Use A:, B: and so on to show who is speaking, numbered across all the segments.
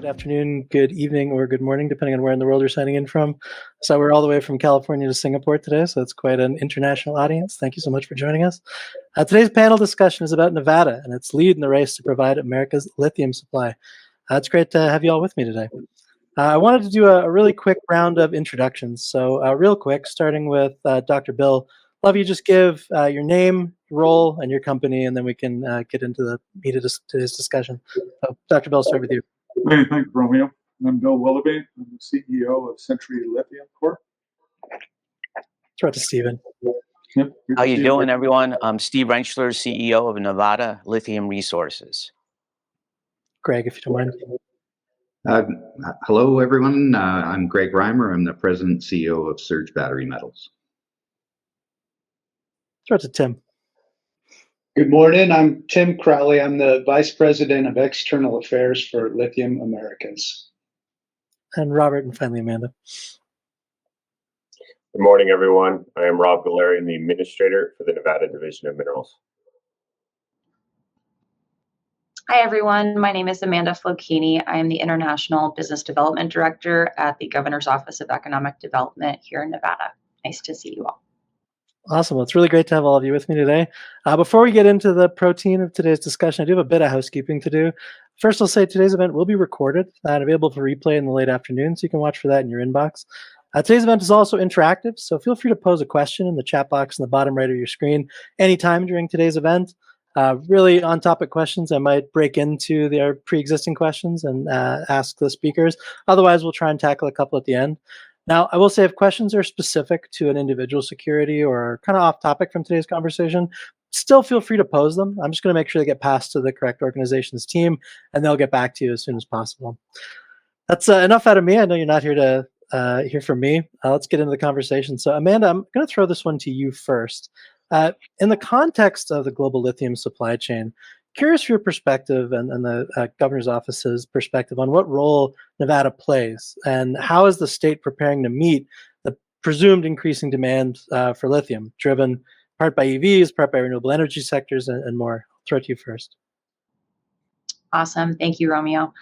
A: good afternoon, good evening, or good morning, depending on where in the world you're signing in from. So we're all the way from California to Singapore today, so it's quite an international audience. Thank you so much for joining us. Today's panel discussion is about Nevada and its lead in the race to provide America's lithium supply. It's great to have you all with me today. I wanted to do a really quick round of introductions. So real quick, starting with Dr. Bill, love you just give your name, role, and your company, and then we can get into the meat of today's discussion. So Dr. Bill, start with you.
B: Hey, thank you, Romeo. I'm Bill Willoughby. I'm the CEO of Century Lithium Corp.
A: Throw it to Stephen.
B: Yep.
C: How you doing, everyone? I'm Steve Rentschler, CEO of Nevada Lithium Resources.
A: Greg, if you don't mind.
D: Hello, everyone. I'm Greg Reimer. I'm the President and CEO of Surge Battery Metals.
A: Throw it to Tim.
E: Good morning. I'm Tim Crowley. I'm the Vice President of External Affairs for Lithium Americas.
A: And Robert, and finally Amanda.
F: Good morning, everyone. I am Rob Galarian, the Administrator for the Nevada Division of Minerals.
G: Hi, everyone. My name is Amanda Flokini. I am the International Business Development Director at the Governor's Office of Economic Development here in Nevada. Nice to see you all.
A: Awesome. Well, it's really great to have all of you with me today. Before we get into the protein of today's discussion, I do have a bit of housekeeping to do. First, I'll say today's event will be recorded and available for replay in the late afternoon, so you can watch for that in your inbox. Today's event is also interactive, so feel free to pose a question in the chat box in the bottom right of your screen anytime during today's event. Really on-topic questions, I might break into their pre-existing questions and ask the speakers. Otherwise, we'll try and tackle a couple at the end. Now, I will say if questions are specific to an individual security or kind of off topic from today's conversation, still feel free to pose them. I'm just going to make sure they get passed to the correct organization's team, and they'll get back to you as soon as possible. That's enough out of me. I know you're not here to hear from me. Let's get into the conversation. So, Amanda, I'm going to throw this one to you first. In the context of the global lithium supply chain, curious for your perspective and the governor's office's perspective on what role Nevada plays and how is the state preparing to meet the presumed increasing demand for lithium, driven part by EVs, part by renewable energy sectors, and more. I'll throw it to you first.
G: Awesome. Thank you, Romeo.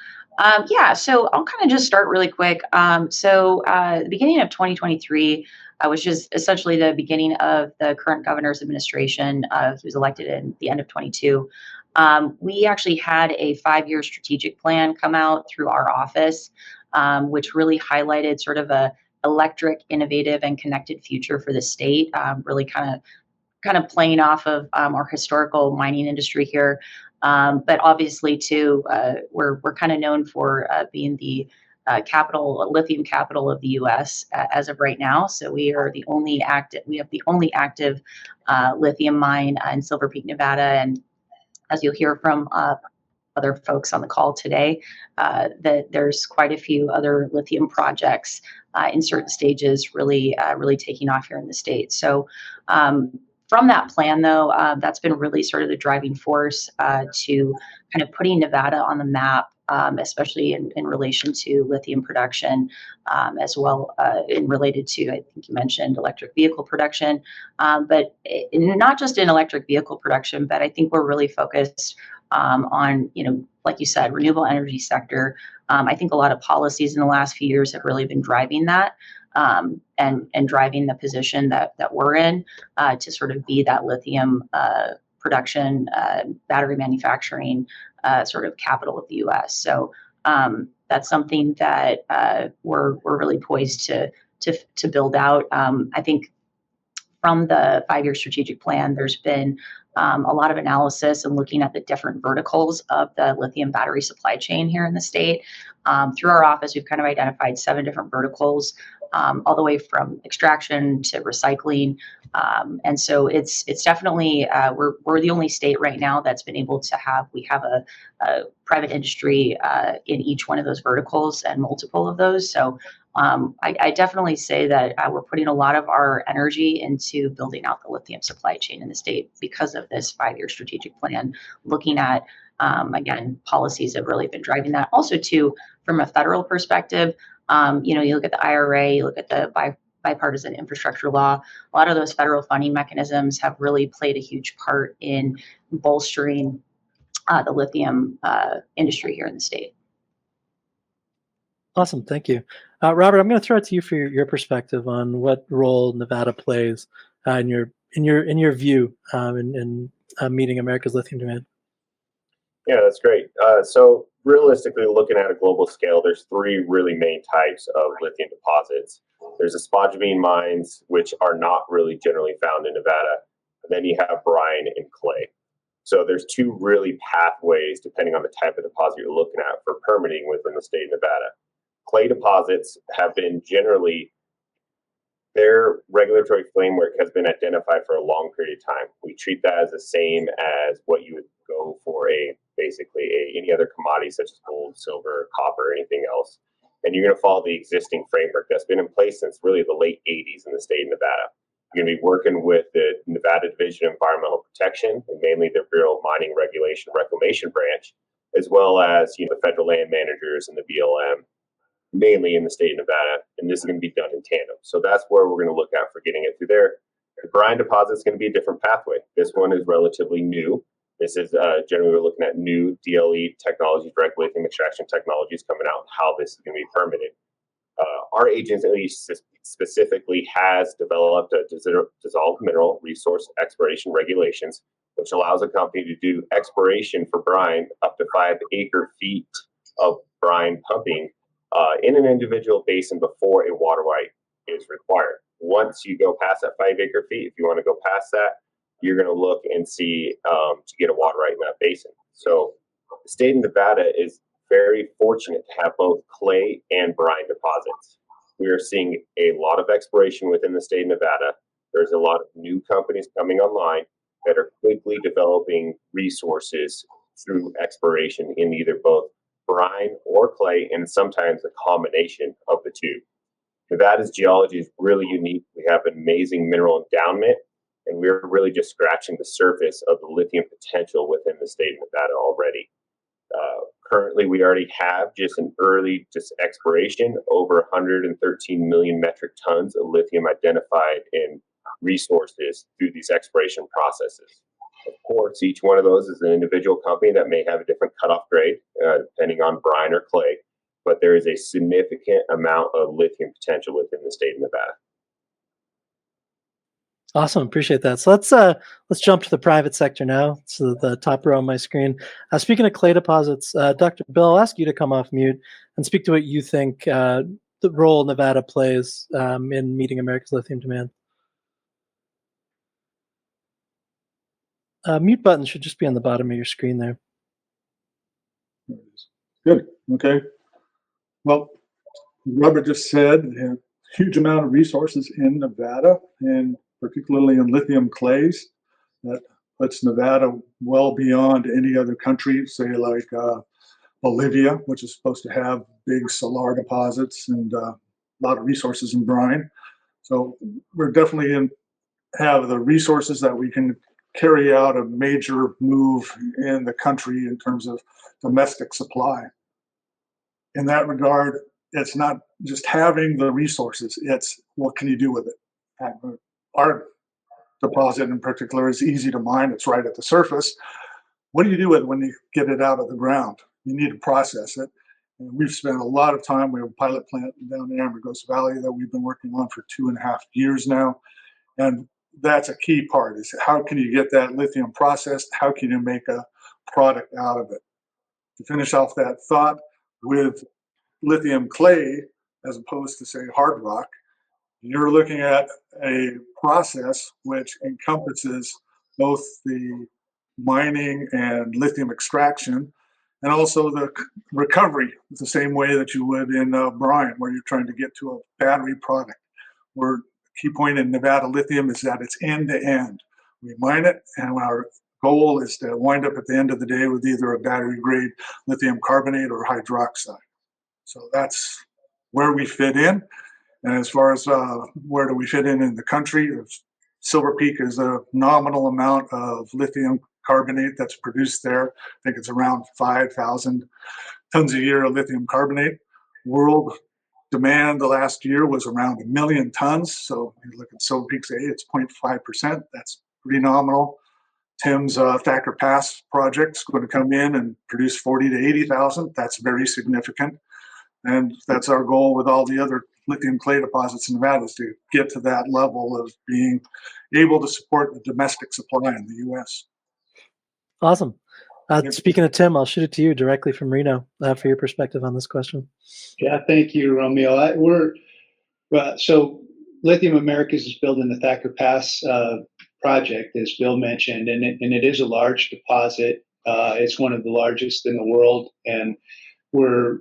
G: Yeah, so I'll kind of just start really quick. The beginning of 2023 was just essentially the beginning of the current governor's administration. He was elected in the end of 22. We actually had a 5-year strategic plan come out through our office, which really highlighted sort of a electric, innovative, and connected future for the state, really kind of playing off of our historical mining industry here. But obviously, too, we're kind of known for being the lithium capital of the U.S. As of right now. So we have the only active lithium mine in Silver Peak, Nevada, and as you'll hear from other folks on the call today, that there's quite a few other lithium projects in certain stages really taking off here in the state. So from that plan, though, that's been really sort of the driving force to kind of putting Nevada on the map, especially in relation to lithium production, as well in related to, I think you mentioned, electric vehicle production, but not just in electric vehicle production, but I think we're really focused on, like you said, renewable energy sector. I think a lot of policies in the last few years have really been driving that. And driving the position that we're in to sort of be that lithium production, battery manufacturing sort of capital of the U.S. So that's something that we're really poised to build out. I think from the 5-year strategic plan, there's been a lot of analysis and looking at the different verticals of the lithium battery supply chain here in the state. Through our office, we've kind of identified 7 different verticals, all the way from extraction to recycling. And so it's definitely, we're the only state right now that's been able to we have a private industry in each one of those verticals and multiple of those. So I definitely say that we're putting a lot of our energy into building out the lithium supply chain in the state because of this 5-year strategic plan, looking at, again, policies have really been driving that. Also, too, from a federal perspective, you look at the IRA, you look at the bipartisan infrastructure law, a lot of those federal funding mechanisms have really played a huge part in bolstering the lithium industry here in the state.
A: Awesome, thank you. Robert, I'm going to throw it to you for your perspective on what role Nevada plays in your view in meeting America's lithium demand.
F: Yeah, that's great. So realistically, looking at a global scale, there's three really main types of lithium deposits. There's the spodumene mines, which are not really generally found in Nevada. And then you have brine and clay. So there's two really pathways, depending on the type of deposit you're looking at, for permitting within the state of Nevada. Clay deposits have been generally, their regulatory framework has been identified for a long period of time. We treat that as the same as what you would go for any other commodity such as gold, silver, copper, anything else. And you're going to follow the existing framework that's been in place since really the late 80s in the state of Nevada. You're going to be working with the Nevada Division of Environmental Protection, and mainly the Bureau of Mining Regulation Reclamation Branch, as well as the federal land managers and the BLM, mainly in the state of Nevada, and this is going to be done in tandem. So that's where we're going to look at for getting it through there. The brine deposit is going to be a different pathway. This one is relatively new. This is generally we're looking at new DLE technologies, direct lithium extraction technologies coming out, how this is going to be permitted. Our agency specifically has developed a dissolved mineral resource exploration regulations, which allows a company to do exploration for brine up to 5 acre-feet of brine pumping in an individual basin before a water right is required. Once you go past that 5 acre-feet, if you want to go past that, you're going to look and see to get a water right in that basin. So the state of Nevada is very fortunate to have both clay and brine deposits. We are seeing a lot of exploration within the state of Nevada. There's a lot of new companies coming online that are quickly developing resources through exploration in either both brine or clay, and sometimes a combination of the two. Nevada's geology is really unique. We have an amazing mineral endowment, and we're really just scratching the surface of the lithium potential within the state of Nevada already. Currently, we already have just exploration, over 113 million metric tons of lithium identified in resources through these exploration processes. Of course, each one of those is an individual company that may have a different cutoff grade, depending on brine or clay, but there is a significant amount of lithium potential within the state of Nevada.
A: Awesome, appreciate that. So let's jump to the private sector now. So the top row on my screen. Speaking of clay deposits, Dr. Bill, I'll ask you to come off mute and speak to what you think the role Nevada plays in meeting America's lithium demand. Mute button should just be on the bottom of your screen there.
B: There it is. Good. Okay. Well, Robert just said, a huge amount of resources in Nevada, and particularly in lithium clays. That puts Nevada well beyond any other country, say like Bolivia, which is supposed to have big salar deposits and a lot of resources in brine. So we're definitely have the resources that we can carry out a major move in the country in terms of domestic supply. In that regard, it's not just having the resources, it's what can you do with it. Our deposit in particular is easy to mine, it's right at the surface. What do you do with it when you get it out of the ground? You need to process it. And we've spent a lot of time, we have a pilot plant down in Amargosa Valley that we've been working on for 2.5 years now. And that's a key part, is how can you get that lithium processed? How can you make a product out of it? To finish off that thought, with lithium clay, as opposed to say hard rock, you're looking at a process which encompasses both the mining and lithium extraction, and also the recovery, the same way that you would in brine, where you're trying to get to a battery product. Where key point in Nevada Lithium is that it's end to end. We mine it, and our goal is to wind up at the end of the day with either a battery grade lithium carbonate or hydroxide. So that's where we fit in. And as far as where do we fit in the country, Silver Peak is a nominal amount of lithium carbonate that's produced there. I think it's around 5,000 tons a year of lithium carbonate. World demand the last year was around 1 million tons. So you look at Silver Peak's A, it's 0.5%. That's pretty nominal. Tim's Thacker Pass project is going to come in and produce 40 to 80,000. That's very significant. And that's our goal with all the other lithium clay deposits in Nevada, is to get to that level of being able to support the domestic supply in the U.S.
A: Awesome.
B: Yep.
A: Speaking of Tim, I'll shoot it to you directly from Reno for your perspective on this question.
E: Yeah, thank you, Romeo. So Lithium Americas is building the Thacker Pass project, as Bill mentioned, and it is a large deposit. It's one of the largest in the world, and we're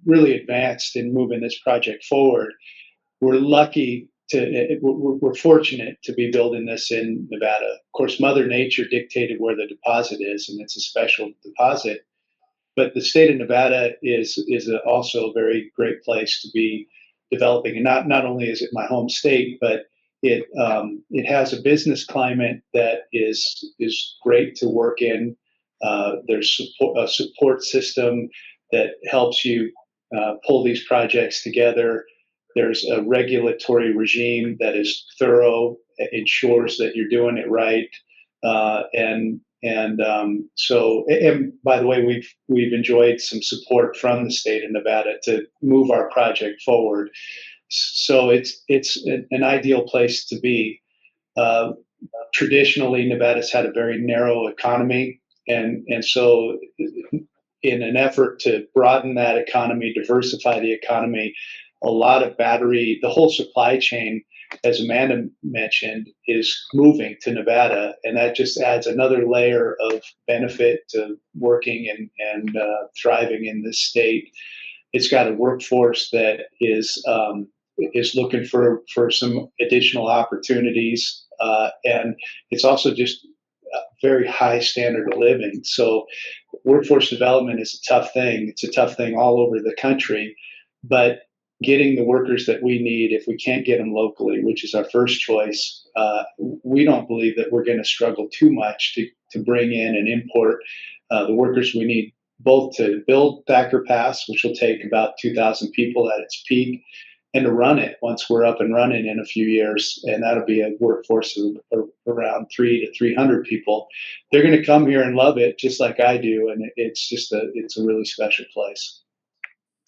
E: really advanced in moving this project forward. We're lucky we're fortunate to be building this in Nevada. Of course, Mother Nature dictated where the deposit is, and it's a special deposit. But the state of Nevada is also a very great place to be developing. And not only is it my home state, but it has a business climate that is great to work in. There's a support system that helps you pull these projects together. There's a regulatory regime that is thorough, ensures that you're doing it right, and by the way, we've enjoyed some support from the state of Nevada to move our project forward. So it's an ideal place to be. Traditionally, Nevada's had a very narrow economy, and so in an effort to broaden that economy, diversify the economy, a lot of the whole supply chain, as Amanda mentioned, is moving to Nevada, and that just adds another layer of benefit to working and thriving in this state. It's got a workforce that is looking for some additional opportunities, and it's also just a very high standard of living. So workforce development is a tough thing. It's a tough thing all over the country, but getting the workers that we need, if we can't get them locally, which is our first choice, we don't believe that we're going to struggle too much to bring in and import the workers we need, both to build Thacker Pass, which will take about 2,000 people at its peak, and to run it once we're up and running in a few years. And that'll be a workforce of around 300 to 300 people. They're going to come here and love it just like I do. And it's a really special place.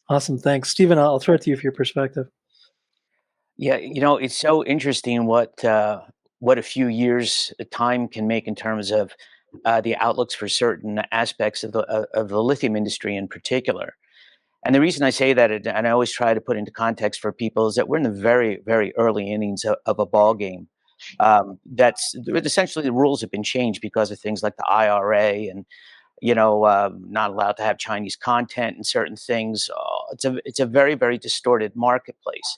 A: Awesome. Thanks. Stephen, I'll throw it to you for your perspective.
C: Yeah, it's so interesting what a few years time can make in terms of the outlooks for certain aspects of the lithium industry in particular. And the reason I say that, and I always try to put into context for people, is that we're in the very, very early innings of a ball game. That's essentially the rules have been changed because of things like the IRA and not allowed to have Chinese content and certain things. It's a very, very distorted marketplace.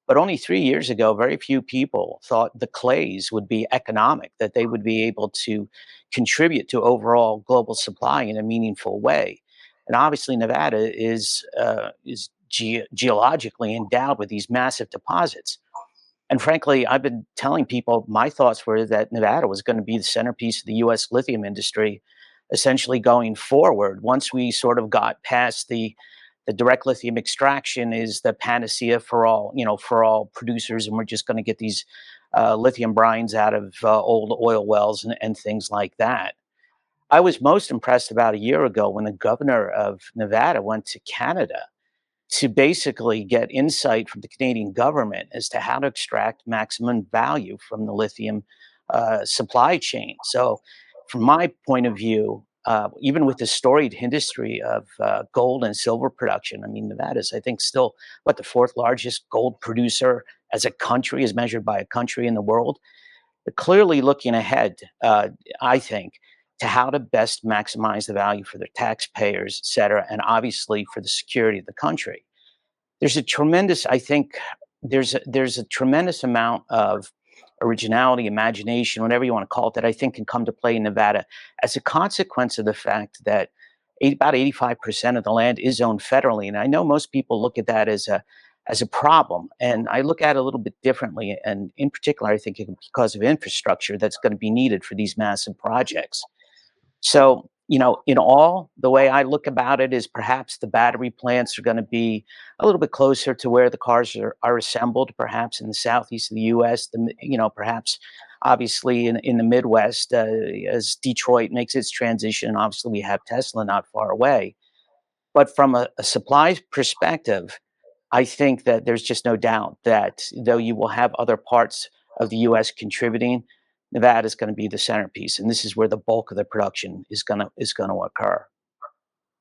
C: But only 3 years ago, very few people thought the clays would be economic, that they would be able to contribute to overall global supply in a meaningful way. And obviously, Nevada is geologically endowed with these massive deposits. And frankly, I've been telling people my thoughts were that Nevada was going to be the centerpiece of the U.S. lithium industry, essentially going forward. Once we sort of got past the direct lithium extraction is the panacea for all producers, and we're just going to get these lithium brines out of old oil wells and things like that. I was most impressed about a year ago when the governor of Nevada went to Canada to basically get insight from the Canadian government as to how to extract maximum value from the lithium supply chain. So, from my point of view, even with the storied history of gold and silver production, I mean, Nevada is, I think, still the fourth largest gold producer as a country, as measured by a country in the world. But clearly looking ahead, I think, to how to best maximize the value for their taxpayers, et cetera, and obviously for the security of the country. There's a tremendous, I think, there's a tremendous amount of originality, imagination, whatever you want to call it, that I think can come to play in Nevada as a consequence of the fact that about 85% of the land is owned federally. And I know most people look at that as a problem, and I look at it a little bit differently. And in particular, I think because of infrastructure that's going to be needed for these massive projects. So, in all, the way I look about it is perhaps the battery plants are going to be a little bit closer to where the cars are assembled, perhaps in the southeast of the U.S., perhaps obviously in the Midwest, as Detroit makes its transition. Obviously, we have Tesla not far away. But from a supply perspective, I think that there's just no doubt that though you will have other parts of the U.S. contributing, Nevada is going to be the centerpiece, and this is where the bulk of the production is going to occur.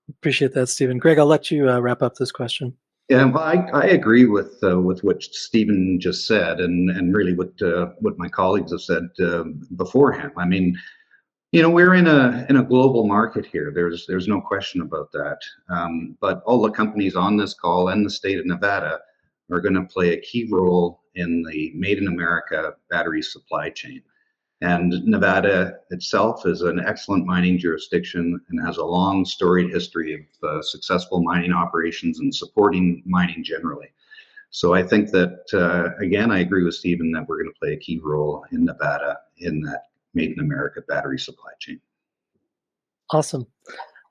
A: Appreciate that, Stephen. Greg, I'll let you wrap up this question.
D: Yeah, well, I agree with what Stephen just said, and really what my colleagues have said before him. I mean, we're in a global market here. There's no question about that. But all the companies on this call and the state of Nevada are going to play a key role in the Made in America battery supply chain. And Nevada itself is an excellent mining jurisdiction and has a long storied history of successful mining operations and supporting mining generally. So I think that, again, I agree with Stephen that we're going to play a key role in Nevada in that Made in America battery supply chain.
A: Awesome.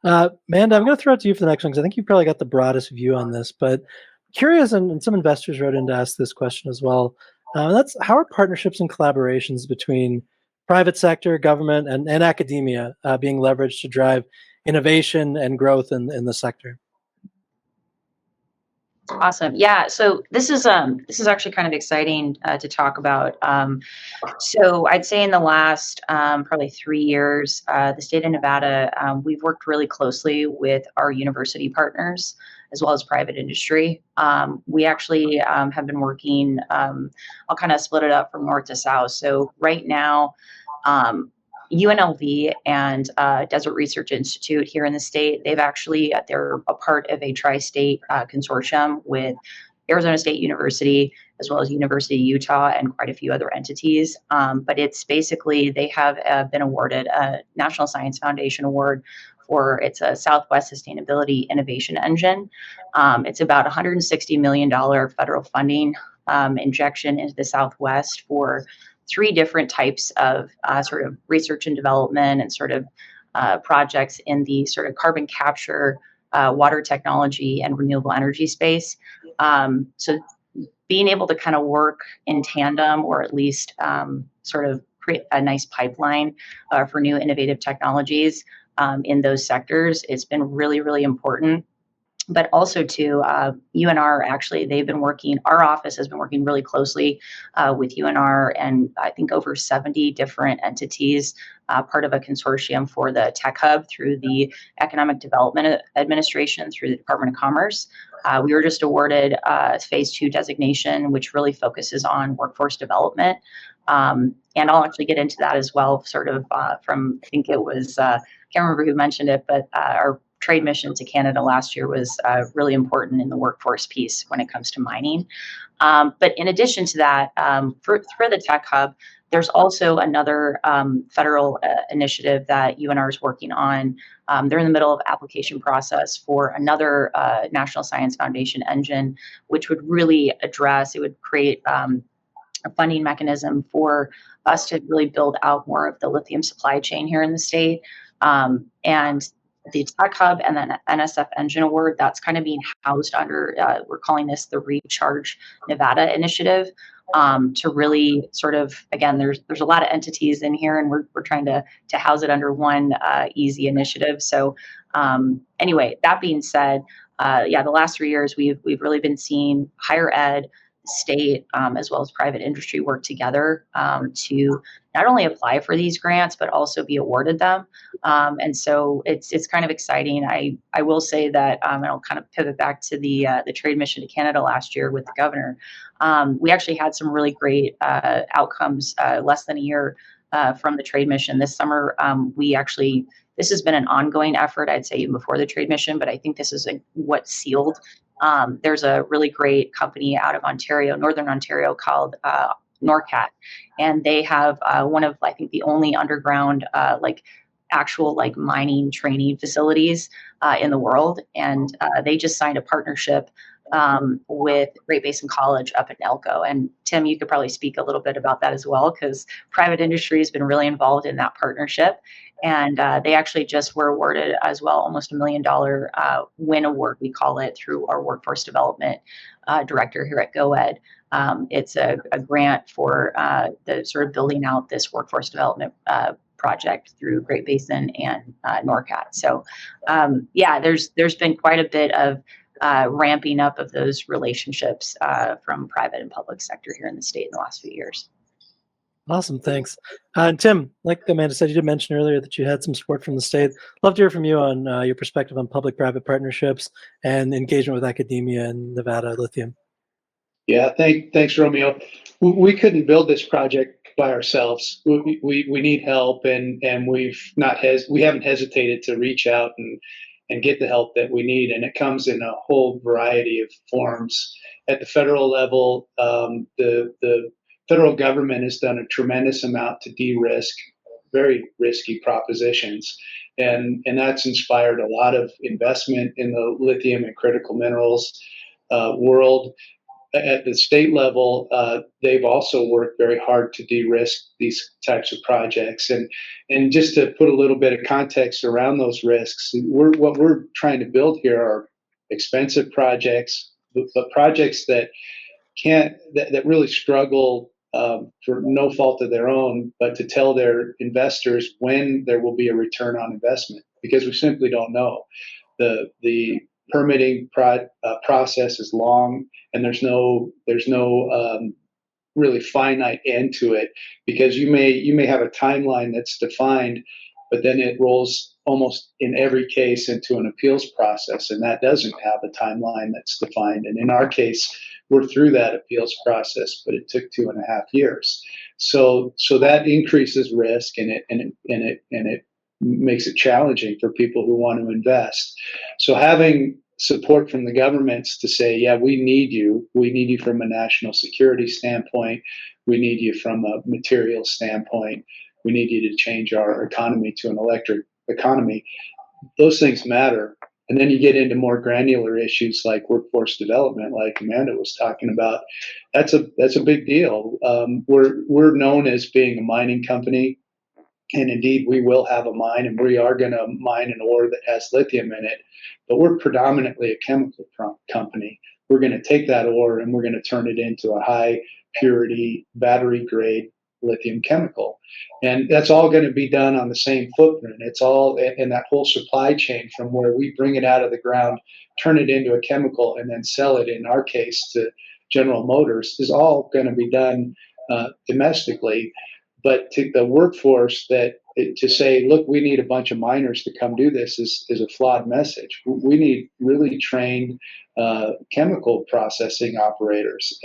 A: Amanda, I'm going to throw it to you for the next one, because I think you've probably got the broadest view on this, but curious, and some investors wrote in to ask this question as well. That's how are partnerships and collaborations between private sector, government, and academia being leveraged to drive innovation and growth in the sector?
G: Awesome. Yeah. So this is actually kind of exciting to talk about. So I'd say in the last probably 3 years, the state of Nevada, we've worked really closely with our university partners as well as private industry. We actually have been working. I'll kind of split it up from north to south. So right now, UNLV and Desert Research Institute here in the state, they're a part of a tri-state consortium with Arizona State University, as well as University of Utah and quite a few other entities. But it's basically, they have been awarded a National Science Foundation Award for its Southwest Sustainability Innovation Engine. It's about $160 million federal funding injection into the Southwest for 3 different types of sort of research and development and sort of projects in the sort of carbon capture, water technology, and renewable energy space. So being able to kind of work in tandem, or at least sort of create a nice pipeline for new innovative technologies in those sectors, it's been really, really important. But also too, UNR, actually, our office has been working really closely with UNR and I think over 70 different entities, part of a consortium for the Tech Hub through the Economic Development Administration through the Department of Commerce. We were just awarded phase 2 designation, which really focuses on workforce development. And I'll actually get into that as well, sort of from, I think it was, can't remember who mentioned it, but our trade mission to Canada last year was really important in the workforce piece when it comes to mining. But in addition to that, for the Tech Hub, there's also another federal initiative that UNR is working on. They're in the middle of application process for another National Science Foundation engine, which would really it would create a funding mechanism for us to really build out more of the lithium supply chain here in the state. And the Tech Hub and then NSF Engine Award, that's kind of being housed under, we're calling this the Recharge Nevada Initiative, to really sort of, again, there's a lot of entities in here, and we're trying to house it under one easy initiative. So anyway, that being said, the last 3 years we've really been seeing higher ed, state, as well as private industry work together to not only apply for these grants, but also be awarded them. And so it's kind of exciting. I will say that, and I'll kind of pivot back to the trade mission to Canada last year with the governor. We actually had some really great outcomes less than a year from the trade mission. This summer, this has been an ongoing effort, I'd say, even before the trade mission, but I think this is what sealed. There's a really great company out of Ontario, Northern Ontario, called Norcat, and they have one of, I think, the only underground actual mining training facilities in the world, and they just signed a partnership with Great Basin College up in Elko. And Tim, you could probably speak a little bit about that as well, because private industry has been really involved in that partnership. And they actually just were awarded as well almost $1 million WIN award, we call it, through our workforce development director here at GoEd. It's a grant for the sort of building out this workforce development project through Great Basin and NORCAT. So yeah, there's been quite a bit of ramping up of those relationships from private and public sector here in the state in the last few years.
A: Awesome, thanks. And Tim, like Amanda said, you did mention earlier that you had some support from the state. Love to hear from you on your perspective on public-private partnerships and engagement with academia and Nevada Lithium.
E: Yeah, thanks, Romeo. We couldn't build this project by ourselves. We need help, and we haven't hesitated to reach out and get the help that we need, and it comes in a whole variety of forms. At the federal level, the federal government has done a tremendous amount to de-risk very risky propositions, and that's inspired a lot of investment in the lithium and critical minerals world. At the state level, they've also worked very hard to de-risk these types of projects. And just to put a little bit of context around those risks, what we're trying to build here are expensive projects, but projects that really struggle for no fault of their own, but to tell their investors when there will be a return on investment, because we simply don't know. The permitting process is long, and there's no really finite end to it, because you may have a timeline that's defined, but then it rolls almost in every case into an appeals process, and that doesn't have a timeline that's defined. And in our case, we're through that appeals process, but it took 2.5 years. So that increases risk, and it makes it challenging for people who want to invest. So having support from the governments to say, yeah, we need you from a national security standpoint, we need you from a material standpoint, we need you to change our economy to an electric economy, those things matter. And then you get into more granular issues like workforce development, like Amanda was talking about. That's a big deal. We're known as being a mining company, and indeed we will have a mine, and we are going to mine an ore that has lithium in it. But we're predominantly a chemical company. We're going to take that ore and we're going to turn it into a high purity battery grade lithium chemical. And that's all going to be done on the same footprint. It's all in that whole supply chain, from where we bring it out of the ground, turn it into a chemical, and then sell it, in our case, to General Motors, is all going to be done domestically. But to the workforce, to say, look, we need a bunch of miners to come do this is a flawed message. We need really trained chemical processing operators.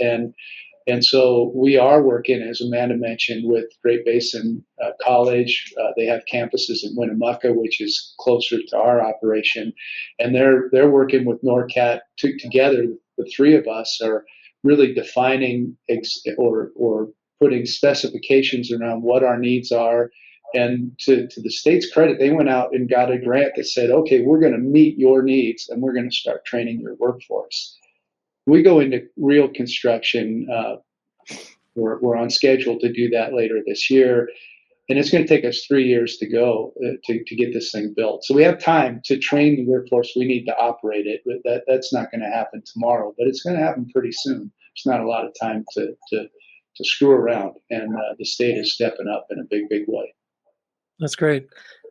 E: And so we are working, as Amanda mentioned, with Great Basin College. They have campuses in Winnemucca, which is closer to our operation. And they're working with NORCAT together. The three of us are really defining or putting specifications around what our needs are. And to the state's credit, they went out and got a grant that said, okay, we're going to meet your needs and we're going to start training your workforce. We go into real construction. We're on schedule to do that later this year. And it's going to take us 3 years to go to get this thing built. So we have time to train the workforce we need to operate it. But that's not going to happen tomorrow, but it's going to happen pretty soon. There's not a lot of time to screw around, and the state is stepping up in a big way.
A: That's great.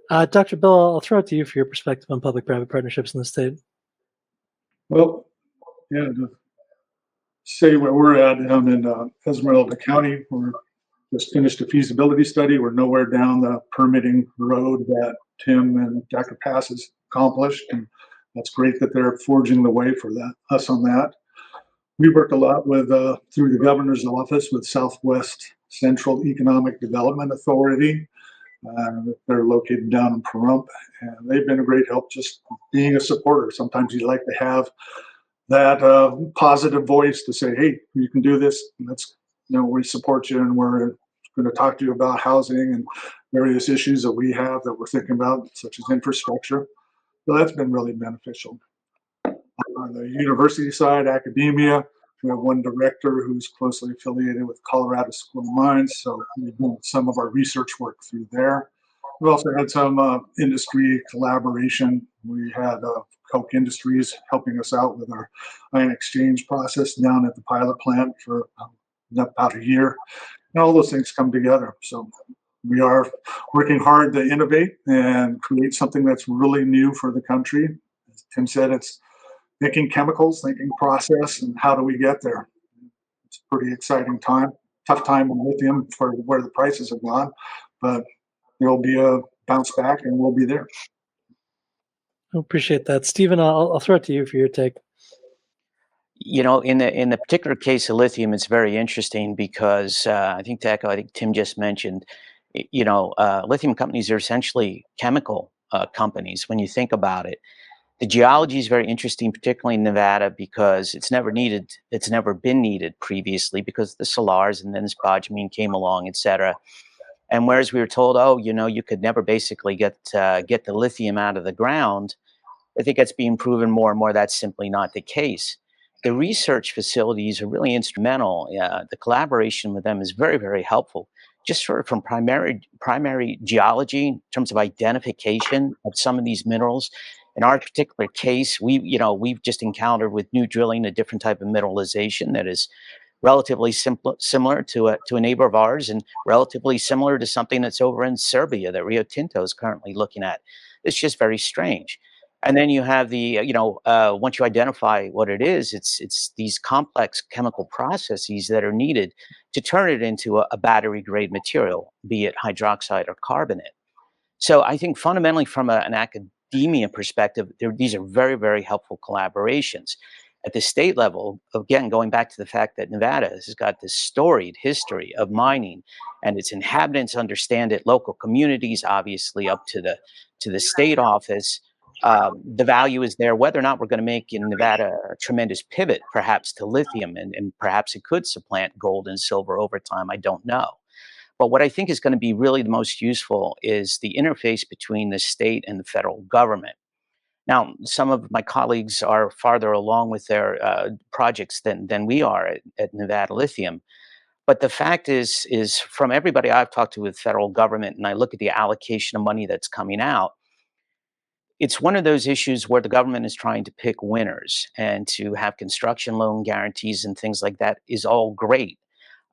A: Dr. Bill, I'll throw it to you for your perspective on public-private partnerships in the state.
B: Well, yeah, to say where we're at, I'm in Esmeralda County. We're just finished a feasibility study. We're nowhere down the permitting road that Tim and Dr. Pass has accomplished, and that's great that they're forging the way for us on that. We work a lot with through the governor's office with Southwest Central Economic Development Authority. They're located down in Pahrump, and they've been a great help just being a supporter. Sometimes you like to have that positive voice to say, hey, you can do this. We support you, and we're going to talk to you about housing and various issues that we have that we're thinking about, such as infrastructure. So that's been really beneficial. On the university side, academia, we have one director who's closely affiliated with Colorado School of Mines, so we've done some of our research work through there. We've also had some industry collaboration. We had Koch Industries helping us out with our ion exchange process down at the pilot plant for about a year. And all those things come together. So we are working hard to innovate and create something that's really new for the country. As Tim said, it's thinking chemicals, thinking process, and how do we get there? It's a pretty exciting time. Tough time in lithium for where the prices have gone, but there'll be a bounce back and we'll be there.
A: I appreciate that. Stephen, I'll throw it to you for your take.
C: You know, in the particular case of lithium, it's very interesting because I think to echo, I think Tim just mentioned, lithium companies are essentially chemical companies when you think about it. The geology is very interesting, particularly in Nevada, because it's never been needed previously because the salars and then the spodumene came along, et cetera. And whereas we were told, oh, you could never basically get the lithium out of the ground, I think that's being proven more and more that's simply not the case. The research facilities are really instrumental. The collaboration with them is very, very helpful. Just sort of from primary geology in terms of identification of some of these minerals. In our particular case, we've just encountered with new drilling a different type of mineralization that is relatively similar to a neighbor of ours and relatively similar to something that's over in Serbia that Rio Tinto is currently looking at. It's just very strange. And then you have once you identify what it is, it's these complex chemical processes that are needed to turn it into a battery grade material, be it hydroxide or carbonate. So I think fundamentally from an academia perspective, these are very, very helpful collaborations. At the state level, again, going back to the fact that Nevada has got this storied history of mining and its inhabitants understand it, local communities, obviously up to the state office, the value is there. Whether or not we're going to make in Nevada a tremendous pivot, perhaps to lithium, and perhaps it could supplant gold and silver over time, I don't know. But what I think is going to be really the most useful is the interface between the state and the federal government. Now, some of my colleagues are farther along with their projects than we are at Nevada Lithium. But the fact is from everybody I've talked to with federal government, and I look at the allocation of money that's coming out, it's one of those issues where the government is trying to pick winners, and to have construction loan guarantees and things like that is all great.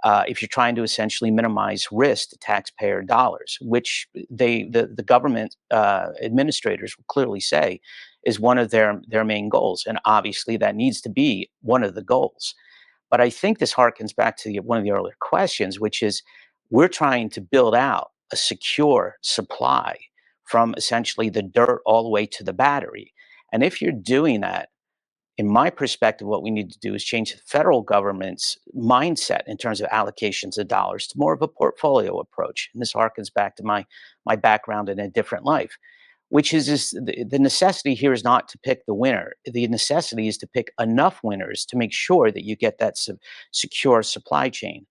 C: If you're trying to essentially minimize risk to taxpayer dollars, which the government administrators will clearly say is one of their main goals. And obviously that needs to be one of the goals. But I think this harkens back to one of the earlier questions, which is we're trying to build out a secure supply from essentially the dirt all the way to the battery. And if you're doing that, in my perspective, what we need to do is change the federal government's mindset in terms of allocations of dollars to more of a portfolio approach. And this harkens back to my background in a different life, which is the necessity here is not to pick the winner. The necessity is to pick enough winners to make sure that you get that secure supply chain.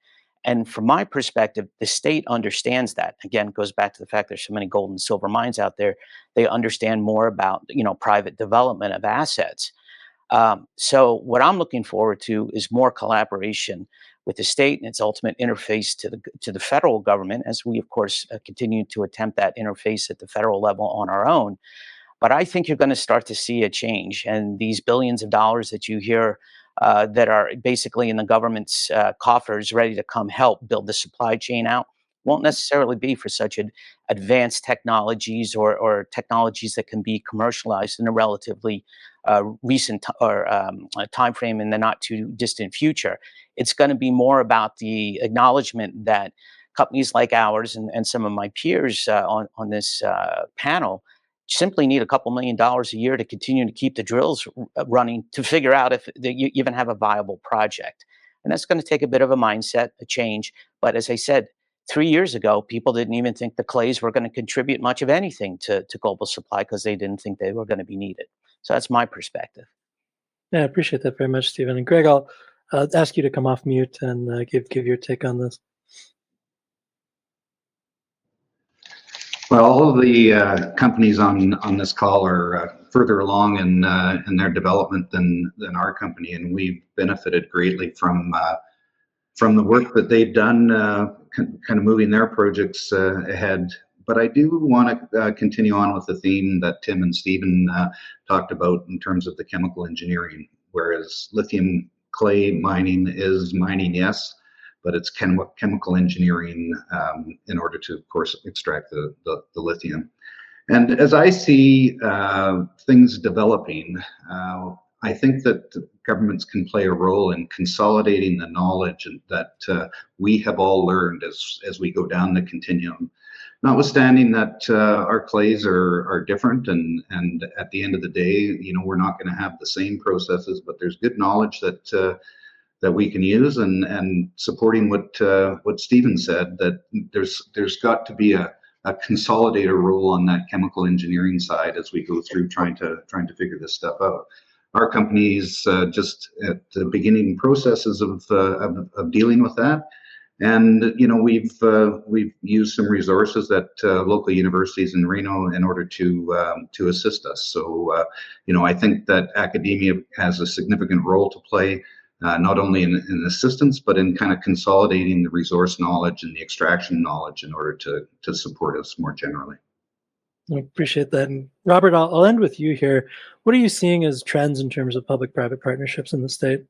C: And from my perspective, the state understands that. Again, it goes back to the fact there's so many gold and silver mines out there. They understand more about private development of assets. So what I'm looking forward to is more collaboration with the state and its ultimate interface to the federal government, as we, of course, continue to attempt that interface at the federal level on our own. But I think you're going to start to see a change, and these billions of dollars that you hear that are basically in the government's coffers ready to come help build the supply chain out won't necessarily be for such advanced technologies or technologies that can be commercialized in a relatively recent time frame in the not too distant future. It's going to be more about the acknowledgement that companies like ours and some of my peers on this panel simply need a couple $1 million a year to continue to keep the drills running to figure out if you even have a viable project. And that's going to take a bit of a mindset, a change. But as I said, 3 years ago, people didn't even think the clays were going to contribute much of anything to global supply because they didn't think they were going to be needed. So that's my perspective.
A: Yeah, I appreciate that very much, Stephen. And Greg, I'll ask you to come off mute and give your take on this.
D: Well, all of the companies on this call are further along in their development than our company, and we've benefited greatly from the work that they've done, kind of moving their projects ahead. But I do want to continue on with the theme that Tim and Stephen talked about in terms of the chemical engineering. Whereas lithium clay mining is mining, yes, but it's chemical engineering in order to, of course, extract the lithium. And as I see things developing, I think that governments can play a role in consolidating the knowledge that we have all learned as we go down the continuum. Notwithstanding that our clays are different, and at the end of the day, we're not going to have the same processes, but there's good knowledge that we can use, and supporting what Stephen said, that there's got to be a consolidator role on that chemical engineering side as we go through trying to figure this stuff out. Our company's just at the beginning processes of dealing with that. And we've used some resources at local universities in Reno in order to assist us. So I think that academia has a significant role to play, not only in assistance, but in kind of consolidating the resource knowledge and the extraction knowledge in order to support us more generally.
A: I appreciate that. And Robert, I'll end with you here. What are you seeing as trends in terms of public-private partnerships in the state?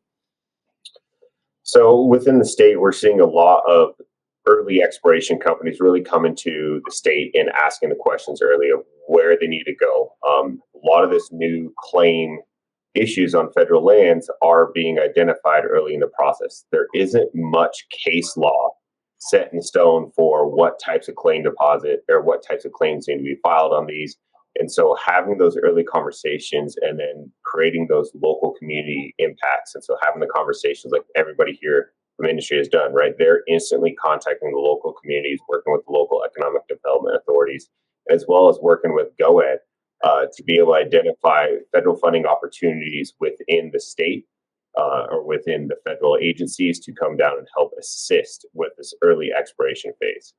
F: So within the state, we're seeing a lot of early exploration companies really coming to the state and asking the questions early of where they need to go. A lot of this new claim issues on federal lands are being identified early in the process. There isn't much case law set in stone for what types of claim deposit or what types of claims need to be filed on these. And so having those early conversations and then creating those local community impacts. And so having the conversations like everybody here from industry has done, right? They're instantly contacting the local communities, working with the local economic development authorities, as well as working with GOED to be able to identify federal funding opportunities within the state or within the federal agencies to come down and help assist with this early exploration phase.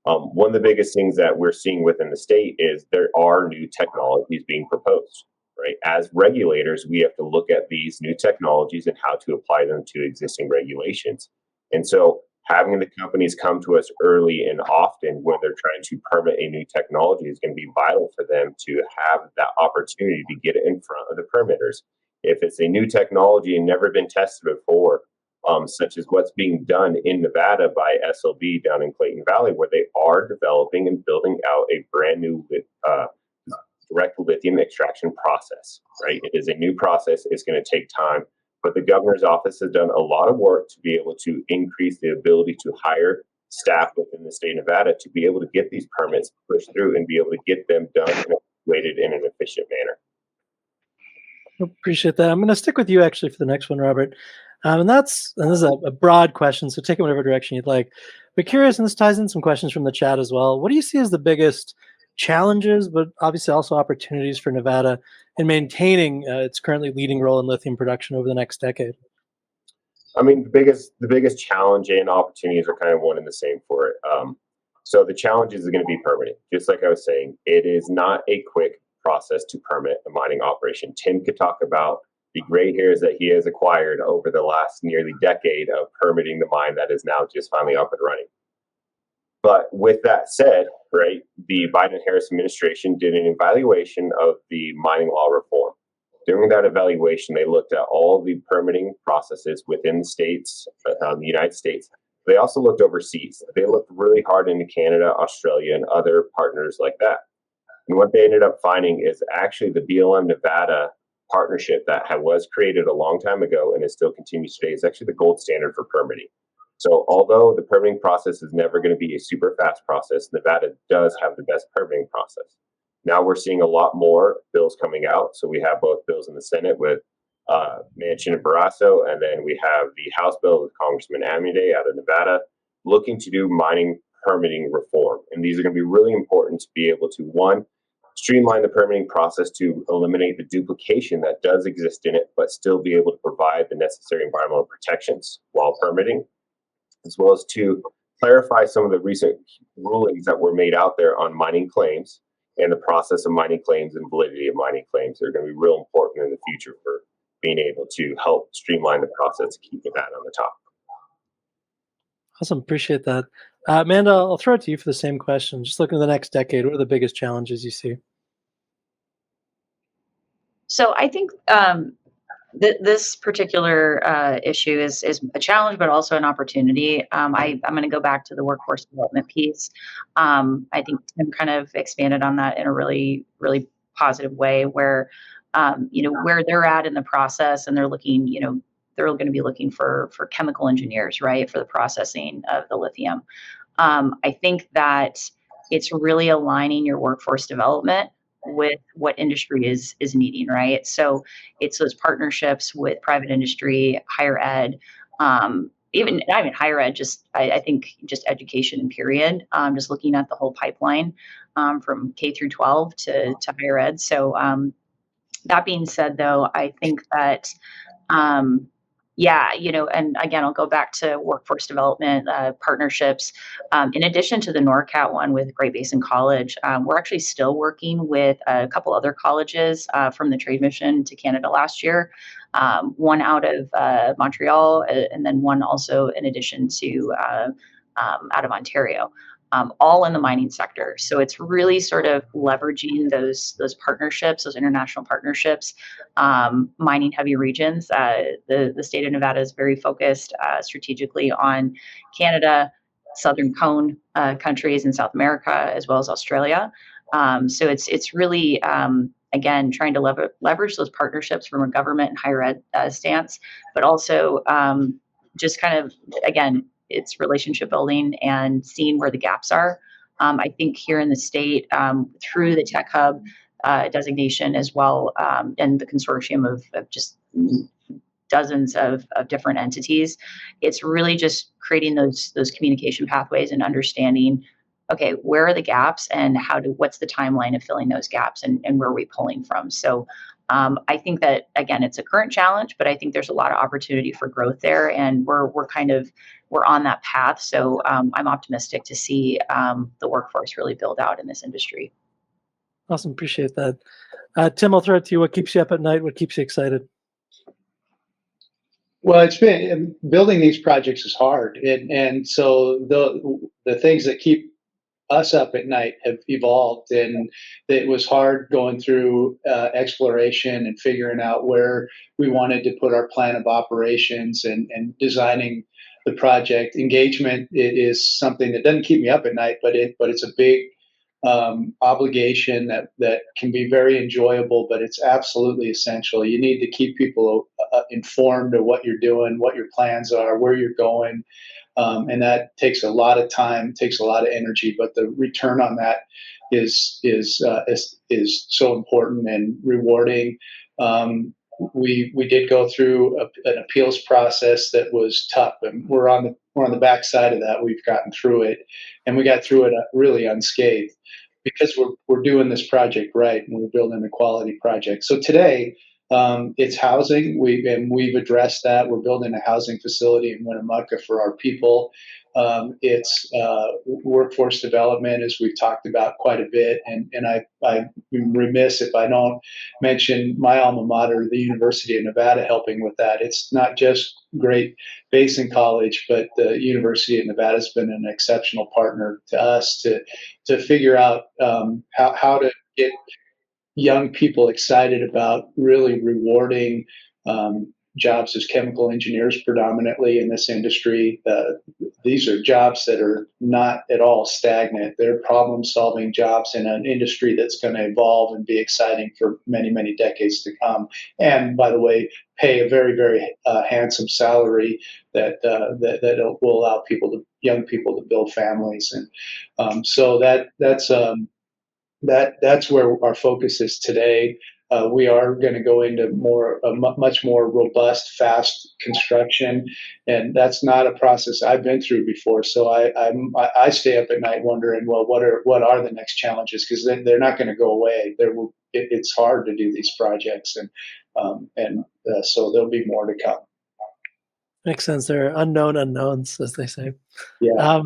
F: One of the biggest things that we're seeing within the state is there are new technologies being proposed, right? As regulators, we have to look at these new technologies and how to apply them to existing regulations. And so having the companies come to us early and often when they're trying to permit a new technology is going to be vital for them to have that opportunity to get it in front of the permitters. If it's a new technology and never been tested before, such as what's being done in Nevada by SLB down in Clayton Valley, where they are developing and building out a brand new direct lithium extraction process, right? It is a new process. It's going to take time, but the governor's office has done a lot of work to be able to increase the ability to hire staff within the state of Nevada to be able to get these permits pushed through and be able to get them done and weighted in an efficient manner.
A: Appreciate that. I'm going to stick with you actually for the next one, Robert. And this is a broad question, so take it whatever direction you'd like. But curious, and this ties in some questions from the chat as well. What do you see as the biggest challenges, but obviously also opportunities for Nevada in maintaining its currently leading role in lithium production over the next decade?
F: I mean, the biggest challenge and opportunities are kind of one and the same for it. So the challenges are going to be permitting. Just like I was saying, it is not a quick process to permit a mining operation. Tim could talk about the gray hairs that he has acquired over the last nearly decade of permitting the mine that is now just finally up and running. But with that said, right, the Biden-Harris administration did an evaluation of the mining law reform. During that evaluation, they looked at all the permitting processes within the states, the United States. They also looked overseas. They looked really hard into Canada, Australia, and other partners like that. And what they ended up finding is actually the BLM Nevada partnership that was created a long time ago and it still continues today is actually the gold standard for permitting. So although the permitting process is never going to be a super fast process, Nevada does have the best permitting process. Now we're seeing a lot more bills coming out. So we have both bills in the Senate with Manchin and Barrasso, and then we have the House bill with Congressman Amide out of Nevada looking to do mining permitting reform. And these are going to be really important to be able to, one, streamline the permitting process to eliminate the duplication that does exist in it, but still be able to provide the necessary environmental protections while permitting, as well as to clarify some of the recent rulings that were made out there on mining claims and the process of mining claims and validity of mining claims. They're going to be real important in the future for being able to help streamline the process, keeping that on the top.
A: Awesome. Appreciate that. Amanda, I'll throw it to you for the same question. Just looking at the next decade, what are the biggest challenges you see?
G: So I think This particular issue is a challenge, but also an opportunity. I'm going to go back to the workforce development piece. I think Tim kind of expanded on that in a really, really positive way, where where they're at in the process, and they're looking, they're going to be looking for chemical engineers, right, for the processing of the lithium. I think that it's really aligning your workforce development with what industry is needing, right? So it's those partnerships with private industry, higher ed, even not even higher ed, just I think just education period. Just looking at the whole pipeline from K through 12 to higher ed. So that being said, though, I think that yeah, and again, I'll go back to workforce development partnerships. In addition to the NORCAT one with Great Basin College, we're actually still working with a couple other colleges from the trade mission to Canada last year. One out of Montreal, and then one also in addition to out of Ontario. All in the mining sector. So it's really sort of leveraging those partnerships, those international partnerships, mining heavy regions. The state of Nevada is very focused strategically on Canada, Southern Cone countries in South America, as well as Australia. So it's really again trying to leverage those partnerships from a government and higher ed stance, but also just kind of again, it's relationship building and seeing where the gaps are. I think here in the state, through the Tech Hub designation as well, and the consortium of just dozens of different entities, it's really just creating those communication pathways and understanding, okay, where are the gaps and what's the timeline of filling those gaps and where are we pulling from? So I think that, again, it's a current challenge, but I think there's a lot of opportunity for growth there, and we're on that path. So I'm optimistic to see the workforce really build out in this industry.
A: Awesome. Appreciate that. Tim, I'll throw it to you. What keeps you up at night? What keeps you excited?
E: Well, it's been building these projects is hard, and so the things that keep us up at night have evolved, and it was hard going through exploration and figuring out where we wanted to put our plan of operations and designing the project. Engagement is something that doesn't keep me up at night, but it's a big obligation that can be very enjoyable, but it's absolutely essential. You need to keep people informed of what you're doing, what your plans are, where you're going. And that takes a lot of time, takes a lot of energy, but the return on that is so important and rewarding. We did go through an appeals process that was tough, and we're on the backside of that. We've gotten through it, and we got through it really unscathed because we're doing this project right, and we're building a quality project. So today, it's housing. We've addressed that. We're building a housing facility in Winnemucca for our people. It's workforce development, as we've talked about quite a bit. And I'm remiss if I don't mention my alma mater, the University of Nevada, helping with that. It's not just Great Basin College, but the University of Nevada has been an exceptional partner to us to figure out how to get young people excited about really rewarding jobs as chemical engineers predominantly in this industry. These are jobs that are not at all stagnant. They're problem-solving jobs in an industry that's going to evolve and be exciting for many, many decades to come. And by the way, pay a very, very handsome salary that will allow young people to build families. And so that's where our focus is today. We are going to go into much more robust, fast construction, and that's not a process I've been through before. So I stay up at night wondering, well, what are the next challenges? Because they're not going to go away. It's hard to do these projects, and so there'll be more to come.
A: Makes sense. There are unknown unknowns, as they say.
E: Yeah.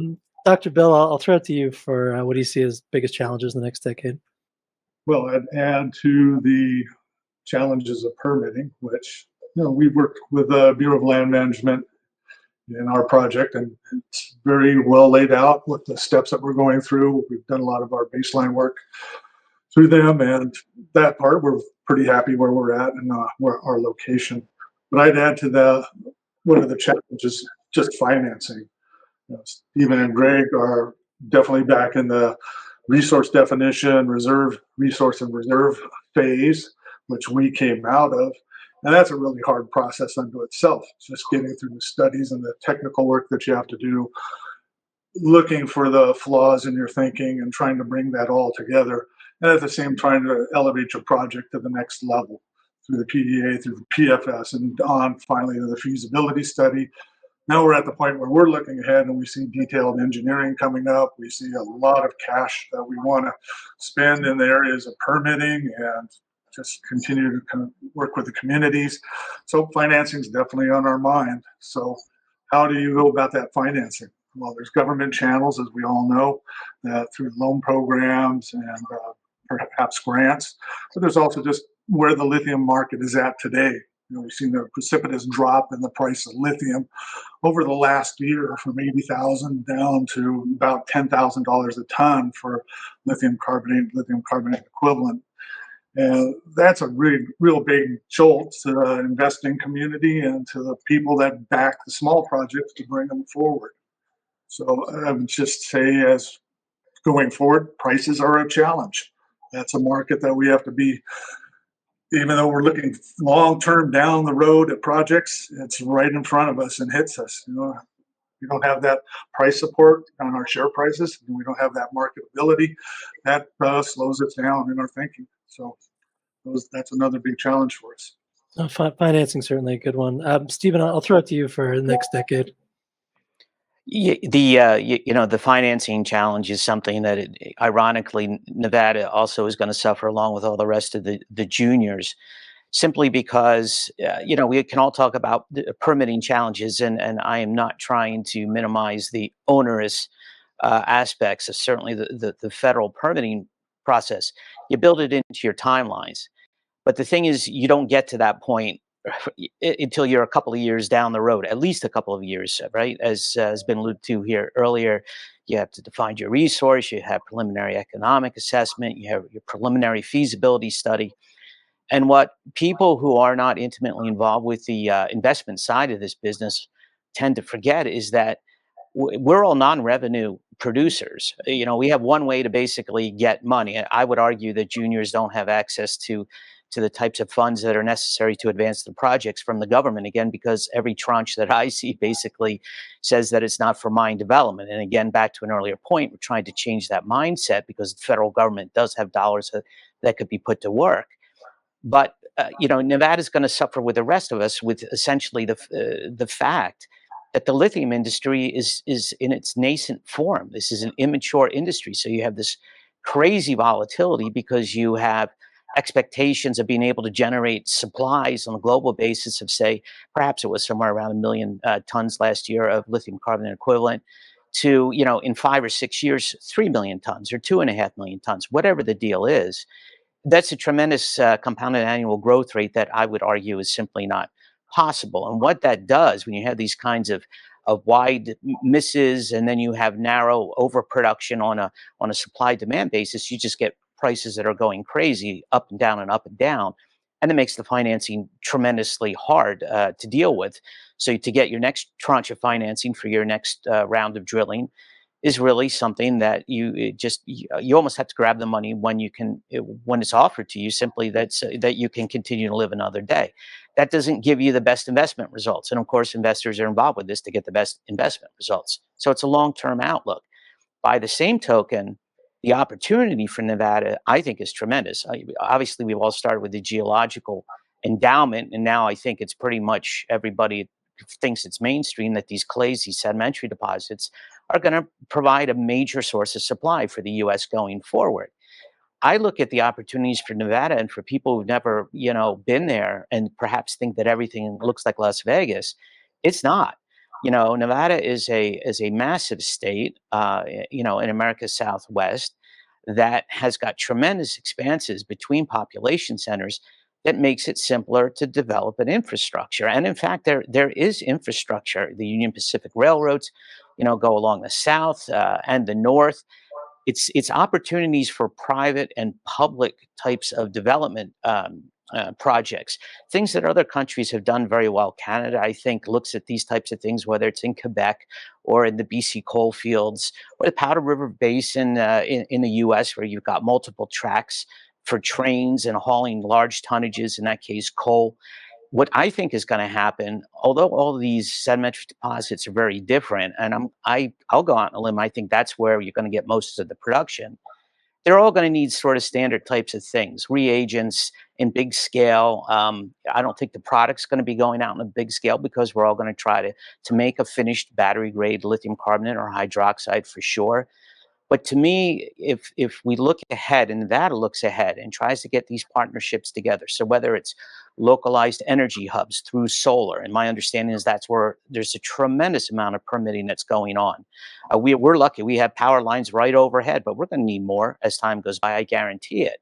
A: Dr. Bill, I'll throw it to you for what do you see as biggest challenges in the next decade?
B: Well, I'd add to the challenges of permitting, which, we've worked with the Bureau of Land Management in our project, and it's very well laid out with the steps that we're going through. We've done a lot of our baseline work through them, and that part we're pretty happy where we're at and our location. But I'd add to one of the challenges, just financing. Stephen and Greg are definitely back in the resource definition, resource and reserve phase, which we came out of. And that's a really hard process unto itself. It's just getting through the studies and the technical work that you have to do, looking for the flaws in your thinking and trying to bring that all together. And at the same time, trying to elevate your project to the next level through the PDA, through the PFS, and on finally to the feasibility study. Now we're at the point where we're looking ahead and we see detailed engineering coming up. We see a lot of cash that we want to spend in the areas of permitting and just continue to kind of work with the communities. So financing is definitely on our mind. So how do you go about that financing? Well, there's government channels, as we all know, through loan programs and perhaps grants. But there's also just where the lithium market is at today. We've seen a precipitous drop in the price of lithium over the last year from 80,000 down to about $10,000 a ton for lithium carbonate equivalent. And that's a real big jolt to the investing community and to the people that back the small projects to bring them forward. So I would just say, as going forward, prices are a challenge. That's a market that we have to be, even though we're looking long-term down the road at projects, it's right in front of us and hits us. We don't have that price support on our share prices, and we don't have that marketability. That slows us down in our thinking. So that's another big challenge for us.
A: Financing certainly a good one. Stephen, I'll throw it to you for the next decade.
C: The financing challenge is something that, ironically, Nevada also is going to suffer along with all the rest of the juniors, simply because we can all talk about the permitting challenges, and I am not trying to minimize the onerous aspects of certainly the federal permitting process. You build it into your timelines, but the thing is, you don't get to that point until you're a couple of years down the road, at least a couple of years, right? As has been alluded to here earlier, you have to define your resource, you have preliminary economic assessment, you have your preliminary feasibility study. And what people who are not intimately involved with the investment side of this business tend to forget is that we're all non-revenue producers. We have one way to basically get money. I would argue that juniors don't have access to the types of funds that are necessary to advance the projects from the government, again, because every tranche that I see basically says that it's not for mine development. And again, back to an earlier point, we're trying to change that mindset because the federal government does have dollars that could be put to work. But Nevada's going to suffer with the rest of us with essentially the fact that the lithium industry is in its nascent form. This is an immature industry, so you have this crazy volatility because you have expectations of being able to generate supplies on a global basis of, say, perhaps it was somewhere around 1 million tons last year of lithium carbonate equivalent, to in 5 or 6 years 3 million tons or 2.5 million tons, whatever the deal is. That's a tremendous compounded annual growth rate that I would argue is simply not possible. And what that does when you have these kinds of wide misses and then you have narrow overproduction on a supply demand basis, you just get prices that are going crazy up and down and up and down. And it makes the financing tremendously hard to deal with. So to get your next tranche of financing for your next round of drilling is really something that you almost have to grab the money when it's offered to you, simply that you can continue to live another day. That doesn't give you the best investment results. And of course, investors are involved with this to get the best investment results. So it's a long-term outlook. By the same token, the opportunity for Nevada, I think, is tremendous. Obviously, we've all started with the geological endowment, and now I think it's pretty much everybody thinks it's mainstream that these clays, these sedimentary deposits, are going to provide a major source of supply for the U.S. going forward. I look at the opportunities for Nevada, and for people who've never, been there and perhaps think that everything looks like Las Vegas, it's not. Nevada is a massive state, in America's Southwest that has got tremendous expanses between population centers that makes it simpler to develop an infrastructure. And in fact, there is infrastructure. The Union Pacific railroads, go along the south and the north. It's opportunities for private and public types of development projects, things that other countries have done very well. Canada, I think, looks at these types of things, whether it's in Quebec or in the BC coal fields or the Powder River Basin in the US, where you've got multiple tracks for trains and hauling large tonnages, in that case, coal. What I think is going to happen, although all of these sedimentary deposits are very different, and I'll go out on a limb, I think that's where you're going to get most of the production. They're all going to need sort of standard types of things, reagents in big scale. I don't think the product's going to be going out in a big scale because we're all going to try to make a finished battery grade lithium carbonate or hydroxide for sure. But to me, if we look ahead, and Nevada looks ahead and tries to get these partnerships together, so whether it's localized energy hubs through solar, and my understanding is that's where there's a tremendous amount of permitting that's going on. We're lucky; we have power lines right overhead, but we're going to need more as time goes by. I guarantee it.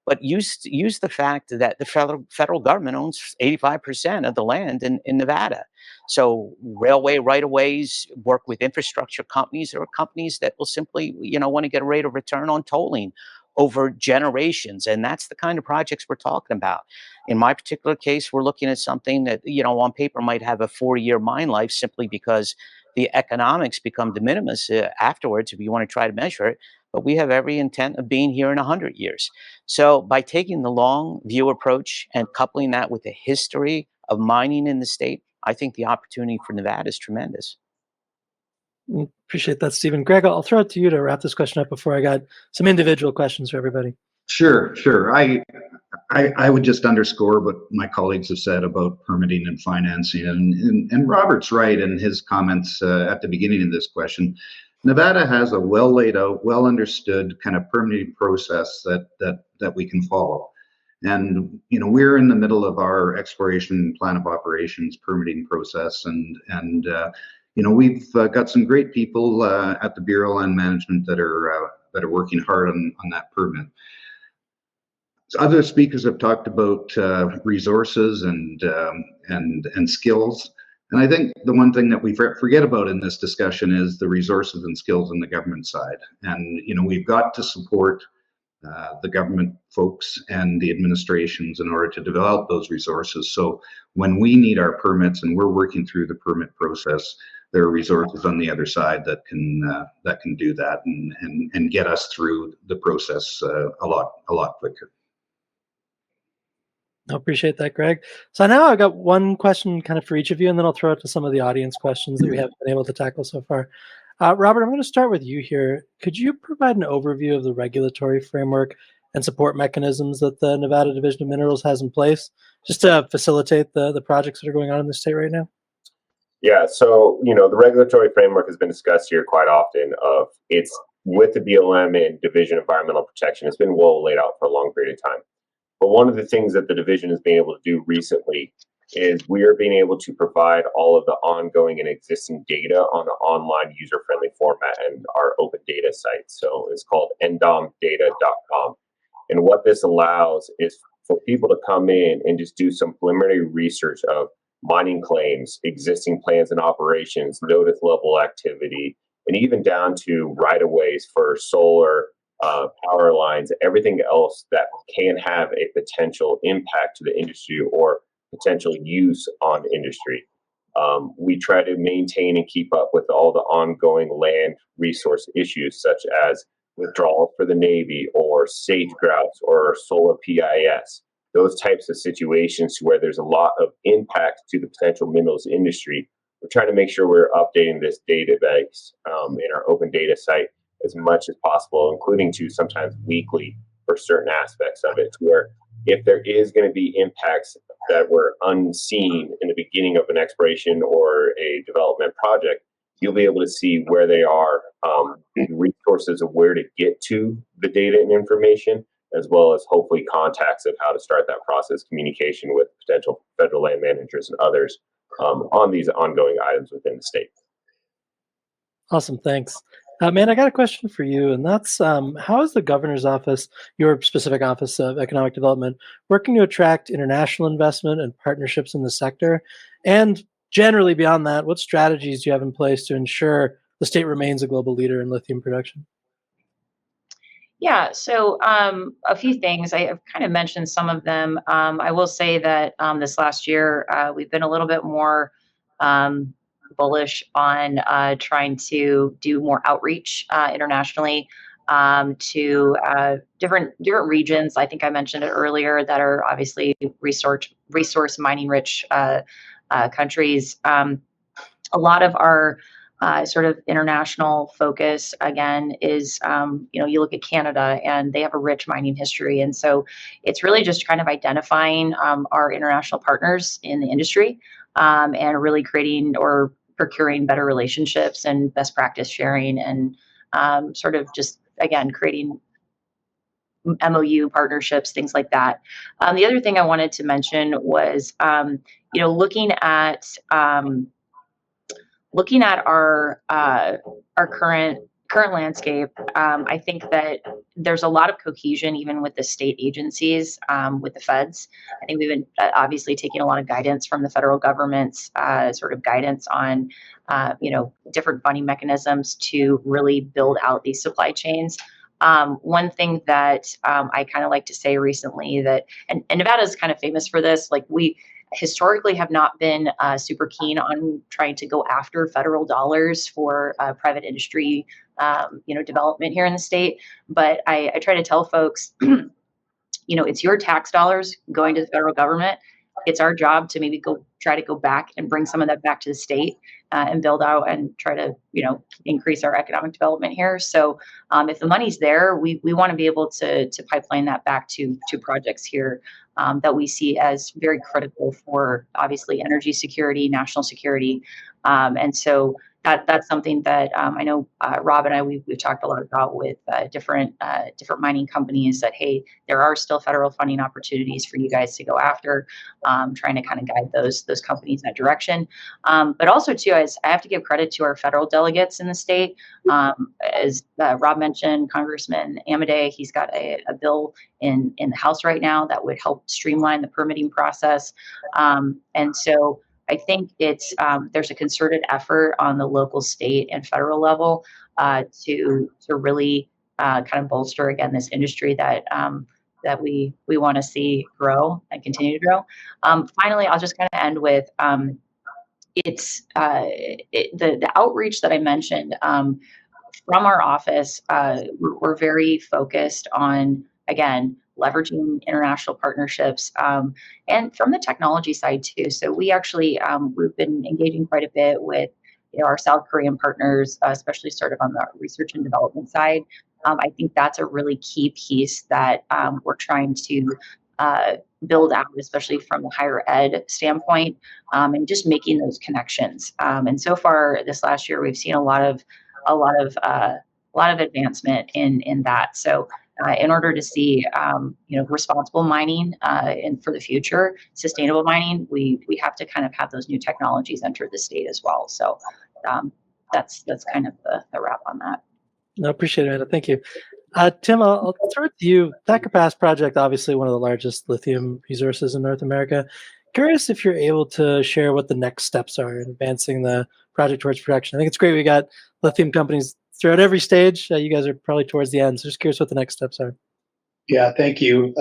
C: But use the fact that the federal government owns 85% of the land in Nevada. So railway right-of-ways work with infrastructure companies or companies that will simply, want to get a rate of return on tolling over generations. And that's the kind of projects we're talking about. In my particular case, we're looking at something that, on paper might have a 4-year mine life simply because the economics become de minimis afterwards if you want to try to measure it. But we have every intent of being here in 100 years. So by taking the long view approach and coupling that with the history of mining in the state, I think the opportunity for Nevada is tremendous.
A: Appreciate that, Stephen. Greg, I'll throw it to you to wrap this question up before I got some individual questions for everybody.
D: Sure. I would just underscore what my colleagues have said about permitting and financing, and Robert's right in his comments at the beginning of this question. Nevada has a well laid out, well understood kind of permitting process that we can follow. And we're in the middle of our exploration plan of operations permitting process, and we've got some great people at the Bureau of Land Management that are working hard on that permit. Other speakers have talked about resources and skills. And I think the one thing that we forget about in this discussion is the resources and skills on the government side. And, we've got to support the government folks and the administrations in order to develop those resources. So when we need our permits and we're working through the permit process, there are resources on the other side that can do that and get us through the process a lot quicker.
A: I appreciate that, Greg. So now I've got one question kind of for each of you, and then I'll throw it to some of the audience questions that we haven't been able to tackle so far. Robert, I'm going to start with you here. Could you provide an overview of the regulatory framework and support mechanisms that the Nevada Division of Minerals has in place, just to facilitate the projects that are going on in the state right now?
F: Yeah, so, the regulatory framework has been discussed here quite often. It's with the BLM and Division of Environmental Protection. It's been well laid out for a long period of time. But one of the things that the division has been able to do recently is we are being able to provide all of the ongoing and existing data on an online user-friendly format and our open data site. So it's called ndomdata.com. And what this allows is for people to come in and just do some preliminary research of mining claims, existing plans and operations, notice level activity, and even down to right-of-ways for solar, power lines, everything else that can have a potential impact to the industry or potential use on industry. We try to maintain and keep up with all the ongoing land resource issues, such as withdrawal for the Navy or sage grouse or solar PIS, those types of situations where there's a lot of impact to the potential minerals industry. We're trying to make sure we're updating this database in our open data site as much as possible, including to sometimes weekly for certain aspects of it, where if there is going to be impacts that were unseen in the beginning of an exploration or a development project, you'll be able to see where they are, resources of where to get to the data and information, as well as hopefully contacts of how to start that process, communication with potential federal land managers and others on these ongoing items within the state.
A: Awesome, thanks. Man, I got a question for you, and that's how is the governor's office, your specific office of economic development, working to attract international investment and partnerships in the sector? And generally beyond that, what strategies do you have in place to ensure the state remains a global leader in lithium production?
G: Yeah, so a few things. I've kind of mentioned some of them. I will say that this last year we've been a little bit more um, bullish on trying to do more outreach internationally to different regions. I think I mentioned it earlier that are obviously resource mining rich countries. A lot of our sort of international focus again is you look at Canada and they have a rich mining history, and so it's really just kind of identifying our international partners in the industry and really creating or procuring better relationships and best practice sharing and sort of just again creating MOU partnerships, things like that. The other thing I wanted to mention was looking at our current landscape, I think that there's a lot of cohesion even with the state agencies, with the feds. I think we've been obviously taking a lot of guidance from the federal government's sort of guidance on, different funding mechanisms to really build out these supply chains. One thing that I kind of like to say recently that, and Nevada is kind of famous for this, like we historically have not been super keen on trying to go after federal dollars for private industry, development here in the state. But I try to tell folks, it's your tax dollars going to the federal government. It's our job to maybe try to go back and bring some of that back to the state and build out and try to, increase our economic development here. So if the money's there, we want to be able to pipeline that back to projects here that we see as very critical for obviously energy security, national security. And so that's something that I know Rob and I we've talked a lot about with different mining companies that hey, there are still federal funding opportunities for you guys to go after, trying to kind of guide those companies in that direction. But also too, I have to give credit to our federal delegates in the state. As Rob mentioned, Congressman Amade, he's got a bill in the House right now that would help streamline the permitting process, and so. I think it's there's a concerted effort on the local, state, and federal level to really kind of bolster again this industry that we want to see grow and continue to grow. Finally, I'll just kind of end with the outreach that I mentioned from our office. We're very focused on again leveraging international partnerships and from the technology side too. So we actually we've been engaging quite a bit with our South Korean partners, especially sort of on the research and development side. I think that's a really key piece that we're trying to build out, especially from the higher ed standpoint, and just making those connections. And so far this last year, we've seen a lot of advancement in that. So in order to see responsible mining and for the future sustainable mining, we have to kind of have those new technologies enter the state as well. So that's kind of the wrap on that.
A: No, appreciate it, Amanda. Thank you. Tim, I'll throw it to you. Thacker Pass project, obviously one of the largest lithium resources in North America. Curious if you're able to share what the next steps are in advancing the project towards production. I think it's great we got lithium companies throughout every stage. You guys are probably towards the end, so just curious what the next steps are.
E: Yeah, thank you.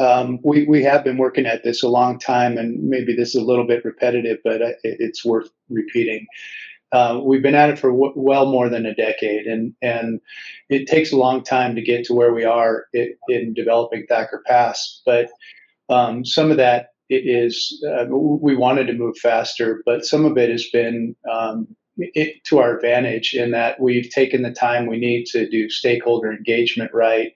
E: We have been working at this a long time, and maybe this is a little bit repetitive, but it's worth repeating. We've been at it for well more than a decade, and it takes a long time to get to where we are in developing Thacker Pass. But some of that is we wanted to move faster, but some of it has been to our advantage in that we've taken the time we need to do stakeholder engagement right.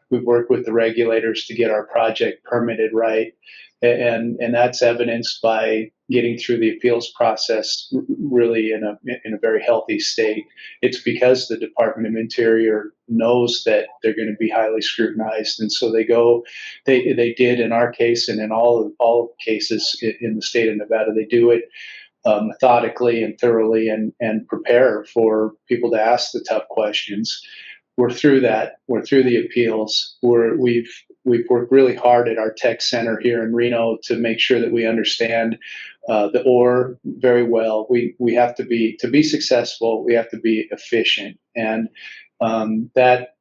E: We've worked with the regulators to get our project permitted right. And that's evidenced by getting through the appeals process really in a very healthy state. It's because the Department of Interior knows that they're going to be highly scrutinized, and so they did in our case and in all cases in the state of Nevada. They do it methodically and thoroughly and prepare for people to ask the tough questions. We're through that. We're through the appeals. We've worked really hard at our tech center here in Reno to make sure that we understand the ore very well. We have to be successful. We have to be efficient, and that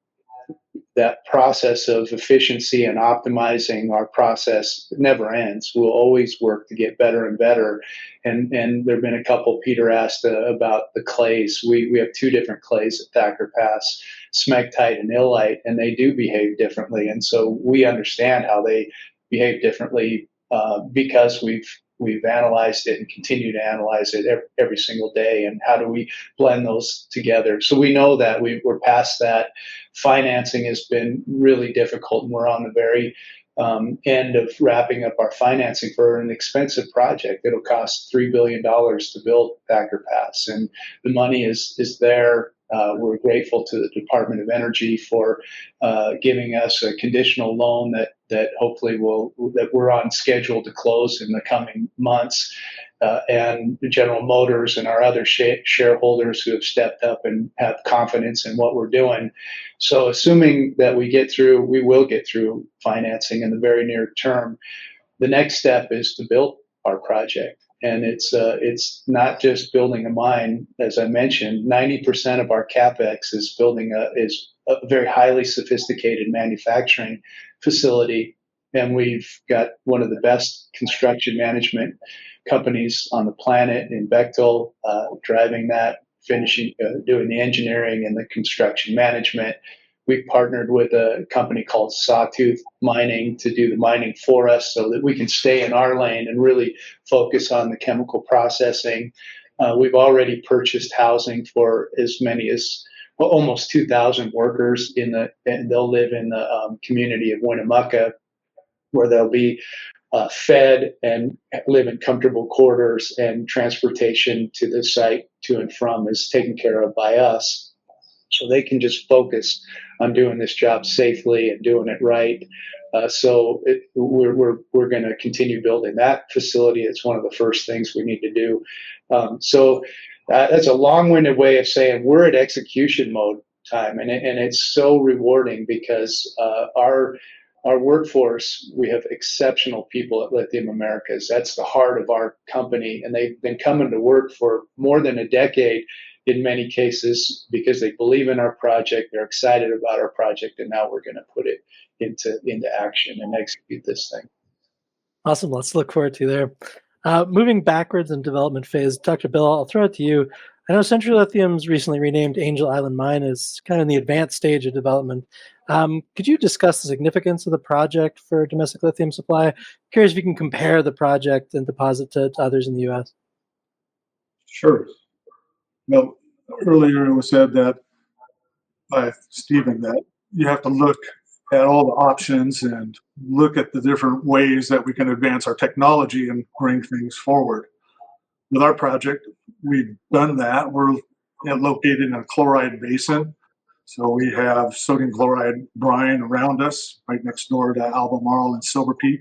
E: that process of efficiency and optimizing our process never ends. We'll always work to get better and better. And there have been a couple, Peter asked about the clays. We have two different clays at Thacker Pass, smegtite and illite, and they do behave differently. And so we understand how they behave differently because we've analyzed it and continue to analyze it every single day. And how do we blend those together? So we know that we're past that. Financing has been really difficult, and we're on the very end of wrapping up our financing for an expensive project. It'll cost $3 billion to build Thacker Pass, and the money is there. We're grateful to the Department of Energy for giving us a conditional loan that hopefully that we're on schedule to close in the coming months. And General Motors and our other shareholders who have stepped up and have confidence in what we're doing. So assuming that we will get through financing in the very near term, the next step is to build our project. And it's not just building a mine. As I mentioned, 90% of our CapEx is is a very highly sophisticated manufacturing facility. And we've got one of the best construction management companies on the planet in Bechtel, driving that, finishing, doing the engineering and the construction management. We've partnered with a company called Sawtooth Mining to do the mining for us so that we can stay in our lane and really focus on the chemical processing. We've already purchased housing for as many as almost 2,000 workers and they'll live in the community of Winnemucca, where they'll be fed and live in comfortable quarters, and transportation to the site to and from is taken care of by us. So they can just focus on doing this job safely and doing it right. We're going to continue building that facility. It's one of the first things we need to do. That's a long-winded way of saying we're at execution mode time, and it's so rewarding because our workforce, we have exceptional people at Lithium Americas. That's the heart of our company, and they've been coming to work for more than a decade in many cases because they believe in our project, they're excited about our project, and now we're going to put it into action and execute this thing.
A: Awesome. Let's look forward to there. Moving backwards in development phase, Dr. Bill, I'll throw it to you. I know Century Lithium's recently renamed Angel Island Mine is kind of in the advanced stage of development. Could you discuss the significance of the project for domestic lithium supply? Curious if you can compare the project and deposit to others in the U.S.
B: Sure. Well, earlier it was said that by Stephen that you have to look at all the options and look at the different ways that we can advance our technology and bring things forward. With our project, we've done that. We're located in a chloride basin. So we have sodium chloride brine around us, right next door to Albemarle and Silver Peak.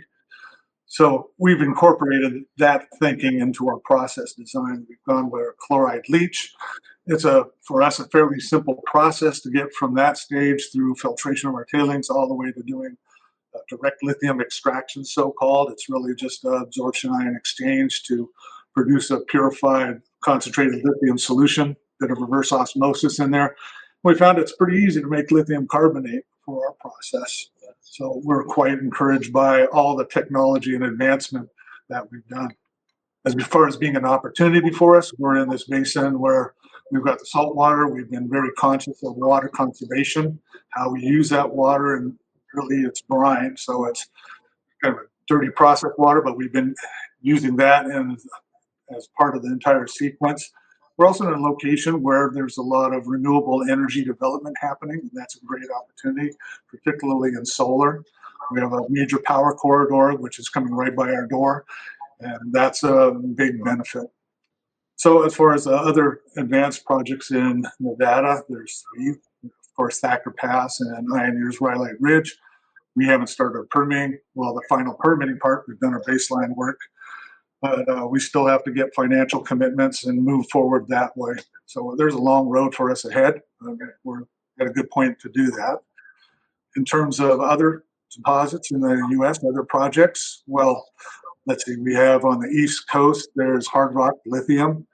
B: So we've incorporated that thinking into our process design. We've gone with a chloride leach. It's for us a fairly simple process to get from that stage through filtration of our tailings all the way to doing direct lithium extraction, so-called. It's really just absorption ion exchange to produce a purified concentrated lithium solution, bit of reverse osmosis in there. We found it's pretty easy to make lithium carbonate for our process. So we're quite encouraged by all the technology and advancement that we've done. As far as being an opportunity for us, we're in this basin where we've got the salt water. We've been very conscious of water conservation, how we use that water, and really it's brine. So it's kind of a dirty processed water, but we've been using that as part of the entire sequence. We're also in a location where there's a lot of renewable energy development happening, and that's a great opportunity, particularly in solar. We have a major power corridor, which is coming right by our door, and that's a big benefit. So as far as other advanced projects in Nevada, there's three, of course, Thacker Pass and Ioneer's Rhyolite Ridge. We haven't started our permitting. Well, the final permitting part, we've done our baseline work. But we still have to get financial commitments and move forward that way. So there's a long road for us ahead. We're at a good point to do that. In terms of other deposits in the U.S., other projects, well, let's see, we have on the East Coast, there's Hard Rock Lithium.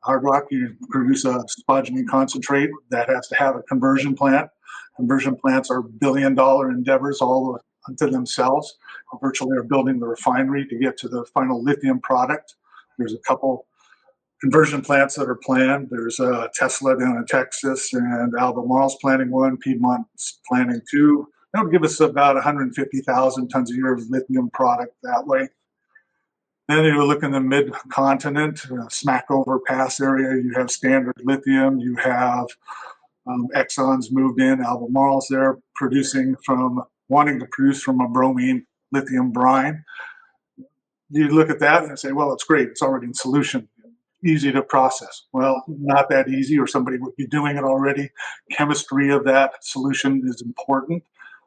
B: hard rock, you produce a spodumene concentrate that has to have a conversion plant. Conversion plants are billion-dollar endeavors all unto themselves. Virtually are building the refinery to get to the final lithium product. There's a couple conversion plants that are planned. There's Tesla down in Texas, and Albemarle's planning one, Piedmont's planning two. That'll give us about 150,000 tons a year of lithium product that way. Then you look in the mid-continent, Smackover Pass area, you have Standard Lithium, you have Exxon's moved in, Albemarle's there wanting to produce from a bromine lithium brine. You look at that and say, well, it's great, it's already in solution, easy to process. Well, not that easy, or somebody would be doing it already. Chemistry of that solution is important.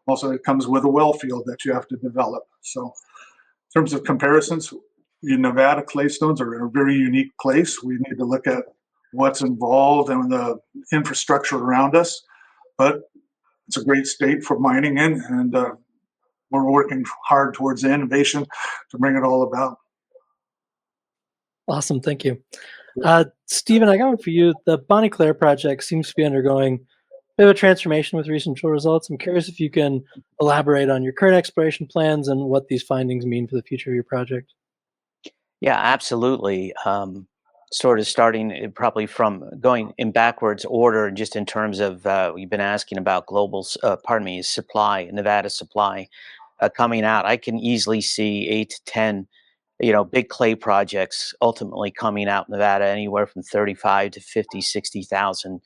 B: Also, it comes with a well field that you have to develop. So in terms of comparisons, Nevada claystones are a very unique place. We need to look at what's involved and the infrastructure around us, but it's a great state for mining in, and we're working hard towards the innovation to bring it all about.
A: Awesome, thank you. Stephen, I got one for you. The Bonnie Claire project seems to be undergoing a bit of a transformation with recent drill results. I'm curious if you can elaborate on your current exploration plans and what these findings mean for the future of your project.
C: Yeah, absolutely. Sort of starting probably from going in backwards order, just in terms of you've been asking about global, supply, Nevada supply coming out. I can easily see 8 to 10, big clay projects ultimately coming out in Nevada, anywhere from 35 to 50, 60,000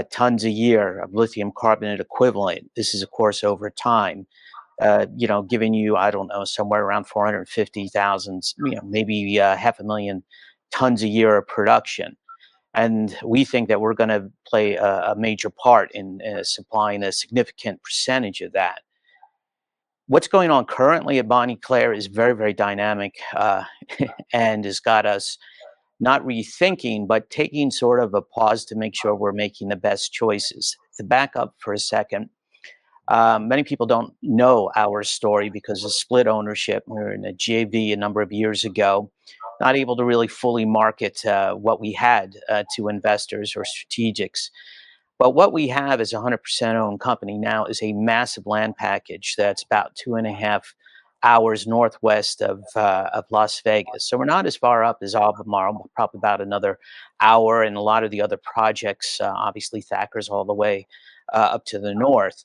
C: tons a year of lithium carbonate equivalent. This is, of course, over time. Giving you, I don't know, somewhere around 450,000, maybe 500,000 tons a year of production. And we think that we're going to play a major part in supplying a significant percentage of that. What's going on currently at Bonnie Claire is very, very dynamic and has got us not rethinking, but taking sort of a pause to make sure we're making the best choices. To back up for a second, many people don't know our story because of split ownership. We were in a JV a number of years ago, not able to really fully market what we had to investors or strategics. But what we have as a 100% owned company now is a massive land package that's about 2.5 hours northwest of Las Vegas. So we're not as far up as Albemarle, probably about another hour, and a lot of the other projects, obviously Thacker's all the way up to the north.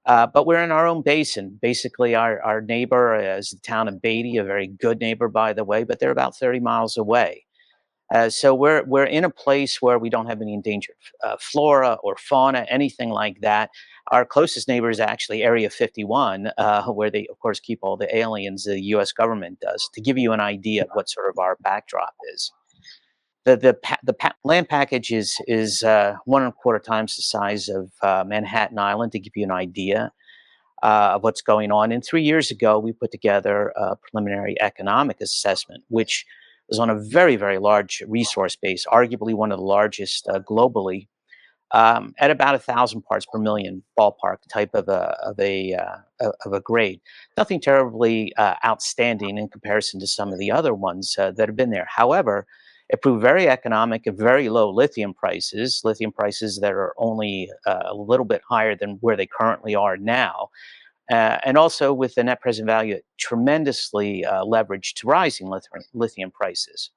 C: But we're in our own basin. Basically, our neighbor is the town of Beatty, a very good neighbor, by the way, but they're about 30 miles away. So we're in a place where we don't have any endangered flora or fauna, anything like that. Our closest neighbor is actually Area 51, where they, of course, keep all the aliens the U.S. government does, to give you an idea of what sort of our backdrop is. The land package is 1.25 times the size of Manhattan Island, to give you an idea of what's going on. And 3 years ago, we put together a preliminary economic assessment, which was on a very, very large resource base, arguably one of the largest globally, at about 1,000 parts per million ballpark type of a grade. Nothing terribly outstanding in comparison to some of the other ones that have been there. However, it proved very economic at very low lithium prices that are only a little bit higher than where they currently are now. And also with the net present value tremendously leveraged to rising lithium prices.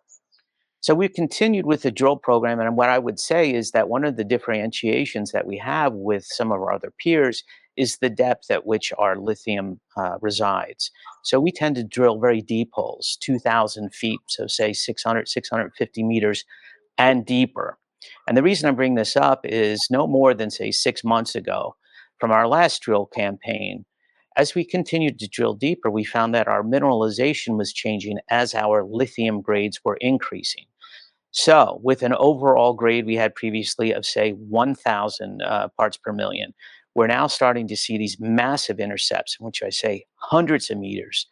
C: So we've continued with the drill program, and what I would say is that one of the differentiations that we have with some of our other peers is the depth at which our lithium resides. So we tend to drill very deep holes, 2,000 feet, so say 600, 650 meters and deeper. And the reason I bring this up is no more than, say, 6 months ago from our last drill campaign, as we continued to drill deeper, we found that our mineralization was changing as our lithium grades were increasing. So with an overall grade we had previously of, say, 1,000 parts per million, we're now starting to see these massive intercepts, in which I say hundreds of meters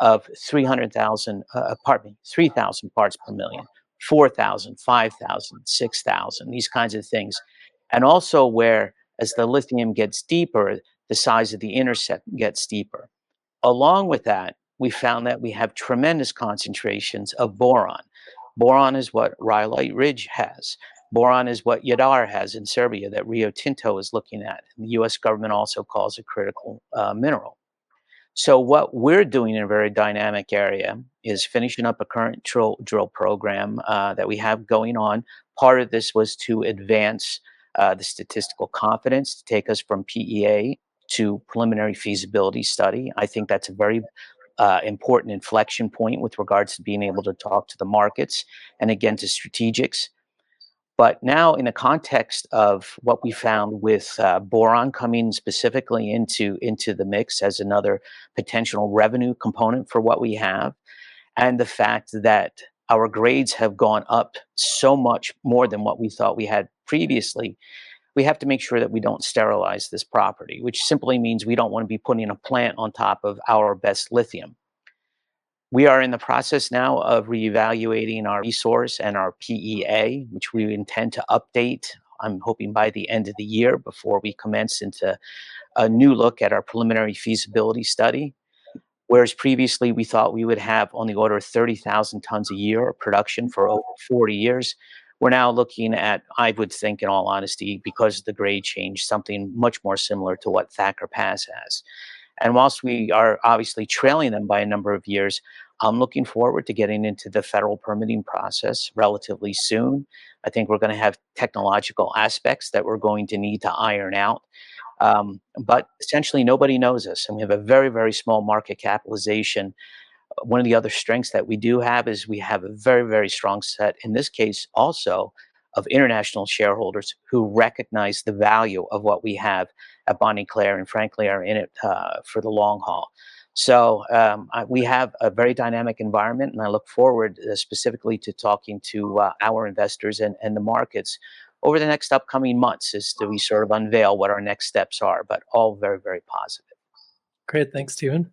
C: of 3,000 parts per million, 4,000, 5,000, 6,000, these kinds of things. And also where, as the lithium gets deeper, the size of the intercept gets deeper. Along with that, we found that we have tremendous concentrations of boron. Boron is what Rhyolite Ridge has. Boron is what Yadar has in Serbia that Rio Tinto is looking at. The U.S. government also calls a critical mineral. So what we're doing in a very dynamic area is finishing up a current drill program that we have going on. Part of this was to advance the statistical confidence to take us from PEA to preliminary feasibility study. I think that's a very important inflection point with regards to being able to talk to the markets and again to strategics. But now, in the context of what we found with boron coming specifically into the mix as another potential revenue component for what we have, and the fact that our grades have gone up so much more than what we thought we had previously, we have to make sure that we don't sterilize this property, which simply means we don't want to be putting a plant on top of our best lithium. We are in the process now of reevaluating our resource and our PEA, which we intend to update, I'm hoping by the end of the year, before we commence into a new look at our preliminary feasibility study. Whereas previously we thought we would have on the order of 30,000 tons a year of production for over 40 years. We're now looking at, I would think in all honesty, because of the grade change, something much more similar to what Thacker Pass has. And whilst we are obviously trailing them by a number of years, I'm looking forward to getting into the federal permitting process relatively soon. I think we're going to have technological aspects that we're going to need to iron out. But essentially, nobody knows us, and we have a very, very small market capitalization. One of the other strengths that we do have is we have a very, very strong set, in this case also, of international shareholders who recognize the value of what we have at Bonnie Claire and frankly are in it for the long haul. So we have a very dynamic environment, and I look forward specifically to talking to our investors and the markets over the next upcoming months as we sort of unveil what our next steps are, but all very, very positive.
A: Great, thanks, Stephen.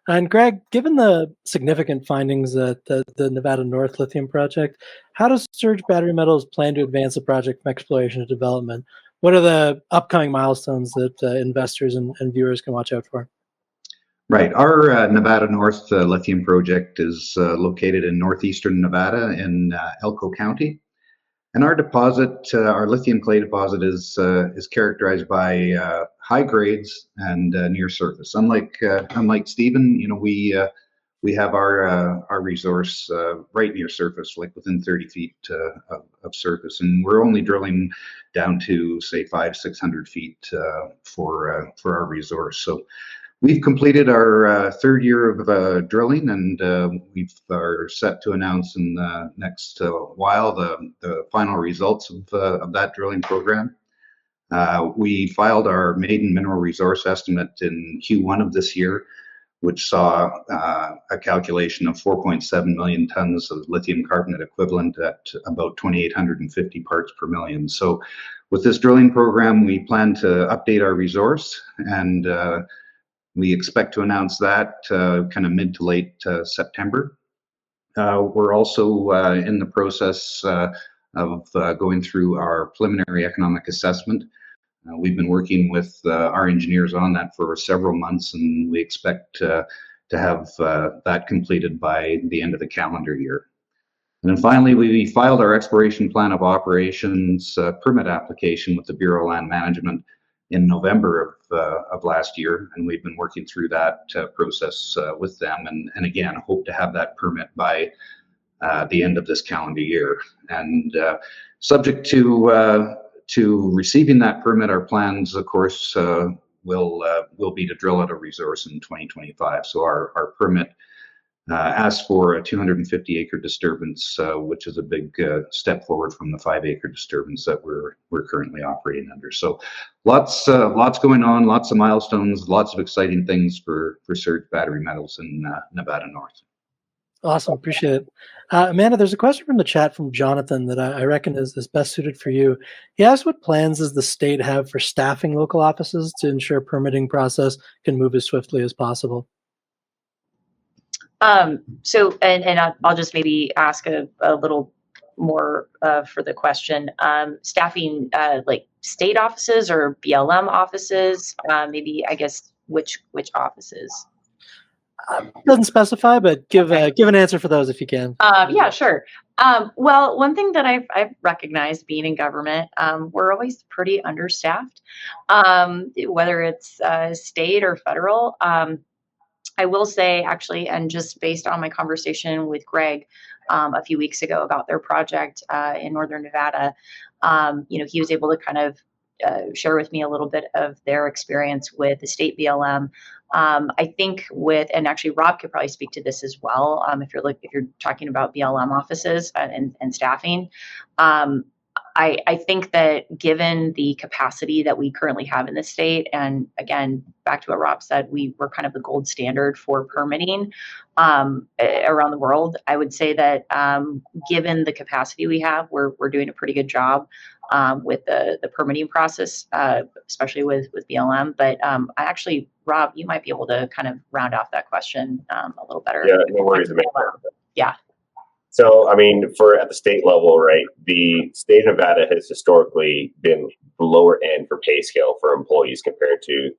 A: And Greg, given the significant findings at the Nevada North Lithium project, how does Surge Battery Metals plan to advance the project from exploration to development? What are the upcoming milestones that investors and viewers can watch out for?
D: Right. Our Nevada North Lithium project is located in northeastern Nevada in Elko County. And our deposit, our lithium clay deposit, is characterized by high grades and near surface. Unlike Stephen, we have our resource right near surface, like within 30 feet of surface, and we're only drilling down to say 500-600 feet for our resource. So we've completed our third year of drilling, and we are set to announce in the next while the final results of that drilling program. We filed our maiden mineral resource estimate in Q1 of this year, which saw a calculation of 4.7 million tons of lithium carbonate equivalent at about 2,850 parts per million. So with this drilling program, we plan to update our resource, and we expect to announce that kind of mid to late September. We're also in the process of going through our preliminary economic assessment. We've been working with our engineers on that for several months, and we expect to have that completed by the end of the calendar year. And then finally, we filed our exploration plan of operations permit application with the Bureau of Land Management in November of last year, and we've been working through that process with them, and again hope to have that permit by the end of this calendar year. And subject to receiving that permit, our plans, of course, will be to drill out a resource in 2025. So our permit asks for a 250-acre disturbance, which is a big step forward from the 5-acre disturbance that we're currently operating under. So lots going on, lots of milestones, lots of exciting things for Surge Battery Metals in Nevada North.
A: Awesome, appreciate it. Amanda, there's a question from the chat from Jonathan that I reckon is best suited for you. He asked, what plans does the state have for staffing local offices to ensure permitting process can move as swiftly as possible?
G: So I'll just maybe ask a little more for the question. Staffing like state offices or BLM offices, maybe, I guess, which offices?
A: Doesn't specify, but give an answer for those if you can.
G: Yeah, sure. Well, one thing that I've recognized being in government, we're always pretty understaffed, whether it's state or federal. I will say, actually, and just based on my conversation with Greg a few weeks ago about their project in Northern Nevada, he was able to kind of share with me a little bit of their experience with the state BLM. I think and actually Rob could probably speak to this as well. If you're talking about BLM offices and staffing, I think that given the capacity that we currently have in the state, and again, back to what Rob said, we're kind of the gold standard for permitting around the world. I would say that given the capacity we have, we're doing a pretty good job with the permitting process, especially with BLM. But Rob, you might be able to kind of round off that question a little better.
F: Yeah, no worries.
G: Yeah.
F: So, I mean, at the state level, right, the state of Nevada has historically been the lower end for pay scale for employees compared to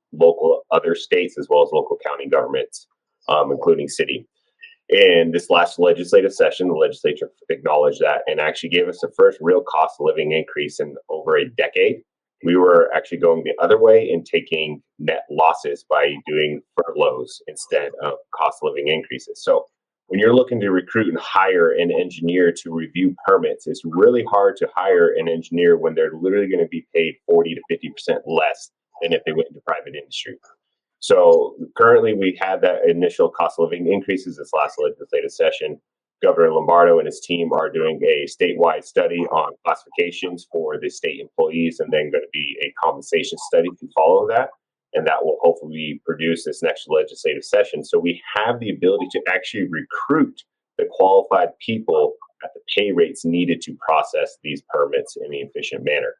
F: other states as well as local county governments, including city. In this last legislative session, the legislature acknowledged that and actually gave us the first real cost of living increase in over a decade. We were actually going the other way and taking net losses by doing furloughs instead of cost of living increases. So when you're looking to recruit and hire an engineer to review permits, it's really hard to hire an engineer when they're literally going to be paid 40 to 50% less than if they went into private industry. So currently we had that initial cost of living increases this last legislative session. Governor Lombardo and his team are doing a statewide study on classifications for the state employees, and then going to be a compensation study to follow that. And that will hopefully produce this next legislative session. So we have the ability to actually recruit the qualified people at the pay rates needed to process these permits in an efficient manner.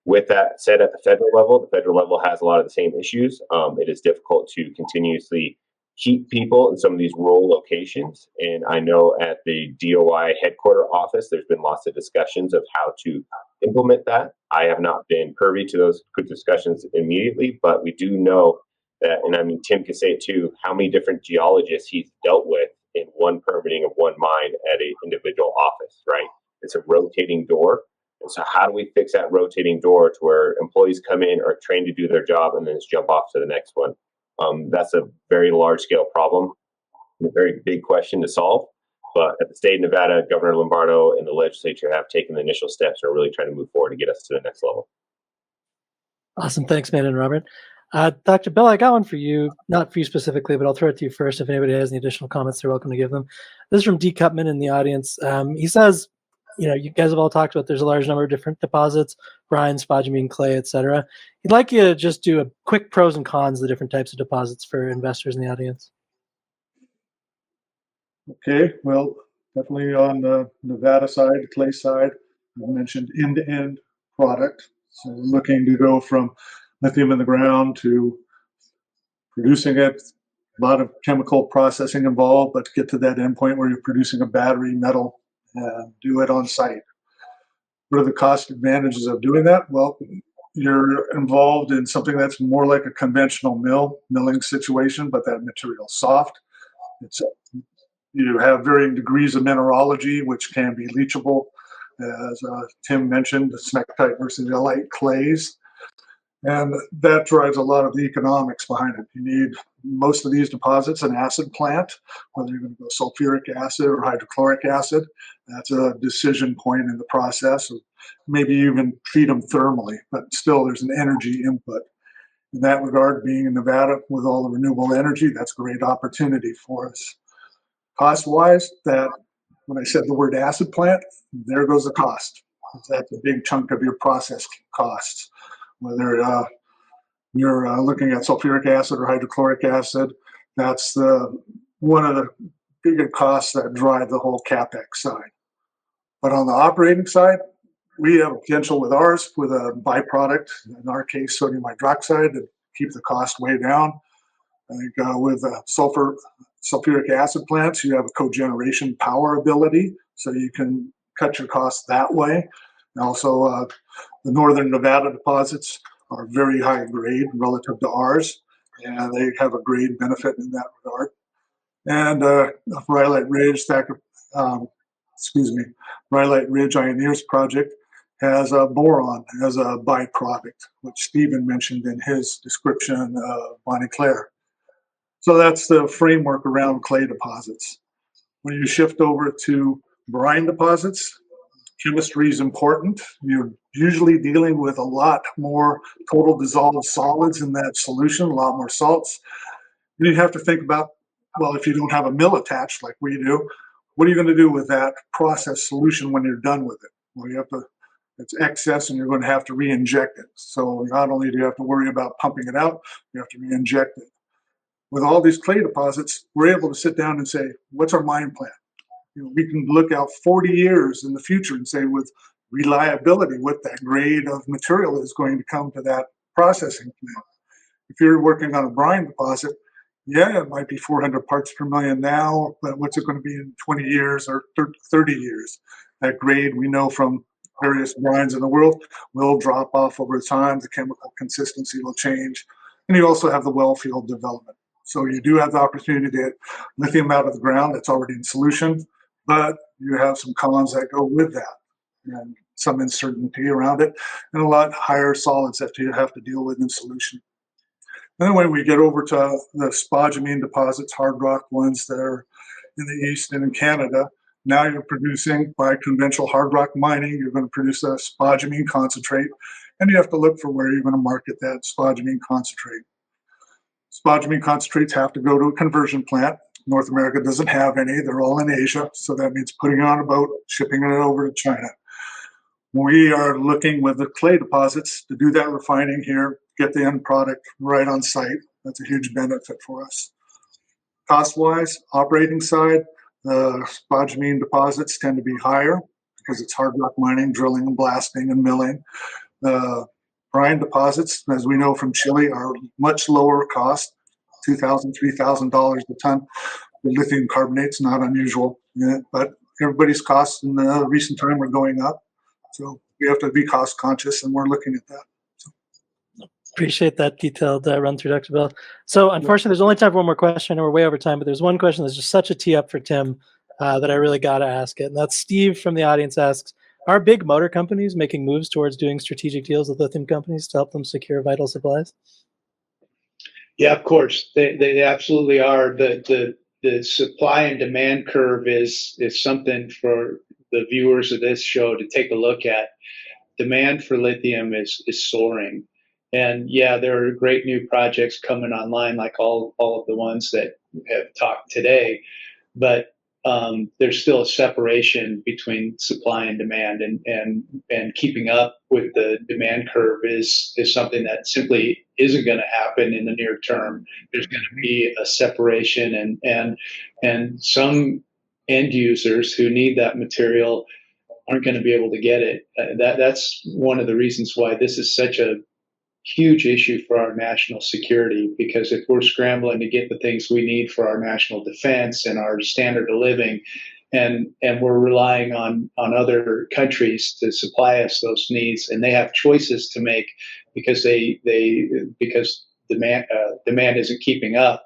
F: With that said, at the federal level has a lot of the same issues. It is difficult to continuously keep people in some of these rural locations. And I know at the DOI headquarter office, there's been lots of discussions of how to implement that. I have not been privy to those good discussions immediately, but we do know that, and I mean, Tim can say it too, how many different geologists he's dealt with in one permitting of one mine at an individual office, right? It's a rotating door. And so how do we fix that rotating door to where employees come in, are trained to do their job, and then just jump off to the next one? That's a very large scale problem, a very big question to solve. But at the state of Nevada, Governor Lombardo and the legislature have taken the initial steps and are really trying to move forward to get us to the next level.
A: Awesome. Thanks, man and Robert. Dr. Bell, I got one for you, not for you specifically, but I'll throw it to you first. If anybody has any additional comments, they're welcome to give them. This is from D. Cutman in the audience. He says, you guys have all talked about there's a large number of different deposits, brine, spodumene, clay, etc. He'd like you to just do a quick pros and cons of the different types of deposits for investors in the audience.
B: Okay, well, definitely on the Nevada side, the clay side, I mentioned end-to-end product. So we're looking to go from lithium in the ground to producing it. A lot of chemical processing involved, but to get to that endpoint where you're producing a battery, metal, do it on site. What are the cost advantages of doing that? Well, you're involved in something that's more like a conventional milling situation, but that material's soft. You have varying degrees of mineralogy, which can be leachable, as Tim mentioned, the smectite versus light clays. And that drives a lot of the economics behind it. You need, most of these deposits, an acid plant, whether you're going to go sulfuric acid or hydrochloric acid. That's a decision point in the process. Or maybe even treat them thermally, but still there's an energy input. In that regard, being in Nevada with all the renewable energy, that's a great opportunity for us. Cost-wise, that when I said the word acid plant, there goes the cost. That's a big chunk of your process costs. Whether you're looking at sulfuric acid or hydrochloric acid, that's one of the bigger costs that drive the whole CapEx side. But on the operating side, we have potential with ours with a byproduct, in our case, sodium hydroxide, to keep the cost way down. I think with sulfuric acid plants, you have a cogeneration power ability, so you can cut your costs that way. And also, the Northern Nevada deposits are very high grade relative to ours, and they have a grade benefit in that regard. And Rhyolite Ridge, Rhyolite Ridge Ioneers project has a boron as a byproduct, which Stephen mentioned in his description of Bonnie Claire. So that's the framework around clay deposits. When you shift over to brine deposits, chemistry is important. You're usually dealing with a lot more total dissolved solids in that solution, a lot more salts. And you have to think about, well, if you don't have a mill attached like we do, what are you going to do with that process solution when you're done with it? Well, you have to, it's excess and you're going to have to re-inject it. So not only do you have to worry about pumping it out, you have to re-inject it. With all these clay deposits, we're able to sit down and say, what's our mine plan? You know, we can look out 40 years in the future and say with reliability what that grade of material is going to come to that processing plant. If you're working on a brine deposit, yeah, it might be 400 parts per million now, but what's it going to be in 20 years or 30 years? That grade, we know from various brines in the world, will drop off over time. The chemical consistency will change. And you also have the well field development. So you do have the opportunity to get lithium out of the ground that's already in solution, but you have some cons that go with that and some uncertainty around it and a lot higher solids that you have to deal with in solution. And then when we get over to the spodumene deposits, hard rock ones that are in the east and in Canada, now you're producing, by conventional hard rock mining, you're going to produce a spodumene concentrate, and you have to look for where you're going to market that spodumene concentrate. Spodumene concentrates have to go to a conversion plant. North America doesn't have any. They're all in Asia, so that means putting it on a boat, shipping it over to China. We are looking with the clay deposits to do that refining here, get the end product right on site. That's a huge benefit for us. Cost-wise, operating side, the spodumene deposits tend to be higher because it's hard rock mining, drilling and blasting and milling. The brine deposits, as we know from Chile, are much lower cost, $2,000, $3,000 a ton. The lithium carbonate's not unusual, but everybody's costs in the recent time are going up. So we have to be cost conscious, and we're looking at that. So.
A: Appreciate that detailed run through, Dr. Bell. So unfortunately, there's only time for one more question, and we're way over time, but there's one question that's just such a tee up for Tim that I really got to ask it. And that's Steve from the audience asks, are big motor companies making moves towards doing strategic deals with lithium companies to help them secure vital supplies?
E: Yeah, of course. They absolutely are. The supply and demand curve is something for the viewers of this show to take a look at. Demand for lithium is soaring. And yeah, there are great new projects coming online, like all of the ones that have talked today. But there's still a separation between supply and demand, and keeping up with the demand curve is something that simply isn't going to happen in the near term. There's going to be a separation, and some end users who need that material aren't going to be able to get it. That's one of the reasons why this is such a huge issue for our national security, because if we're scrambling to get the things we need for our national defense and our standard of living, and we're relying on other countries to supply us those needs, and they have choices to make because because demand isn't keeping up,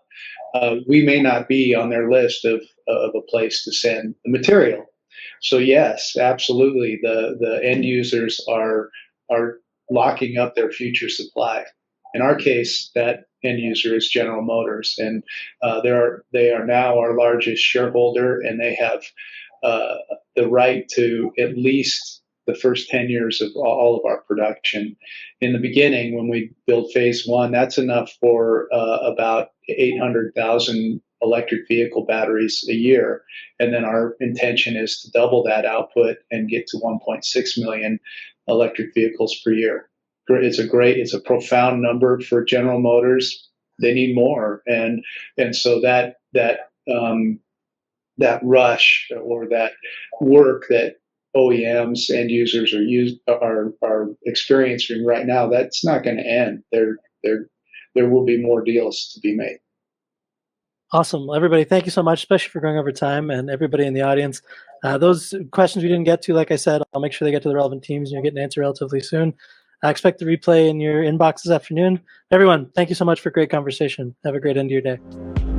E: we may not be on their list of a place to send the material. So yes, absolutely, the end users are locking up their future supply. In our case, that end user is General Motors, and they are now our largest shareholder, and they have the right to at least the first 10 years of all of our production. In the beginning, when we build phase one, that's enough for about 800,000 electric vehicle batteries a year. And then our intention is to double that output and get to 1.6 million electric vehicles per year. It's a profound number for General Motors. They need more. And so that rush or that work that OEMs end users are experiencing right now, that's not going to end. There will be more deals to be made.
A: Awesome. Well, everybody, thank you so much, especially for going over time, and everybody in the audience. Those questions we didn't get to, like I said, I'll make sure they get to the relevant teams and you'll get an answer relatively soon. I expect the replay in your inbox this afternoon. Everyone, thank you so much for a great conversation. Have a great end of your day.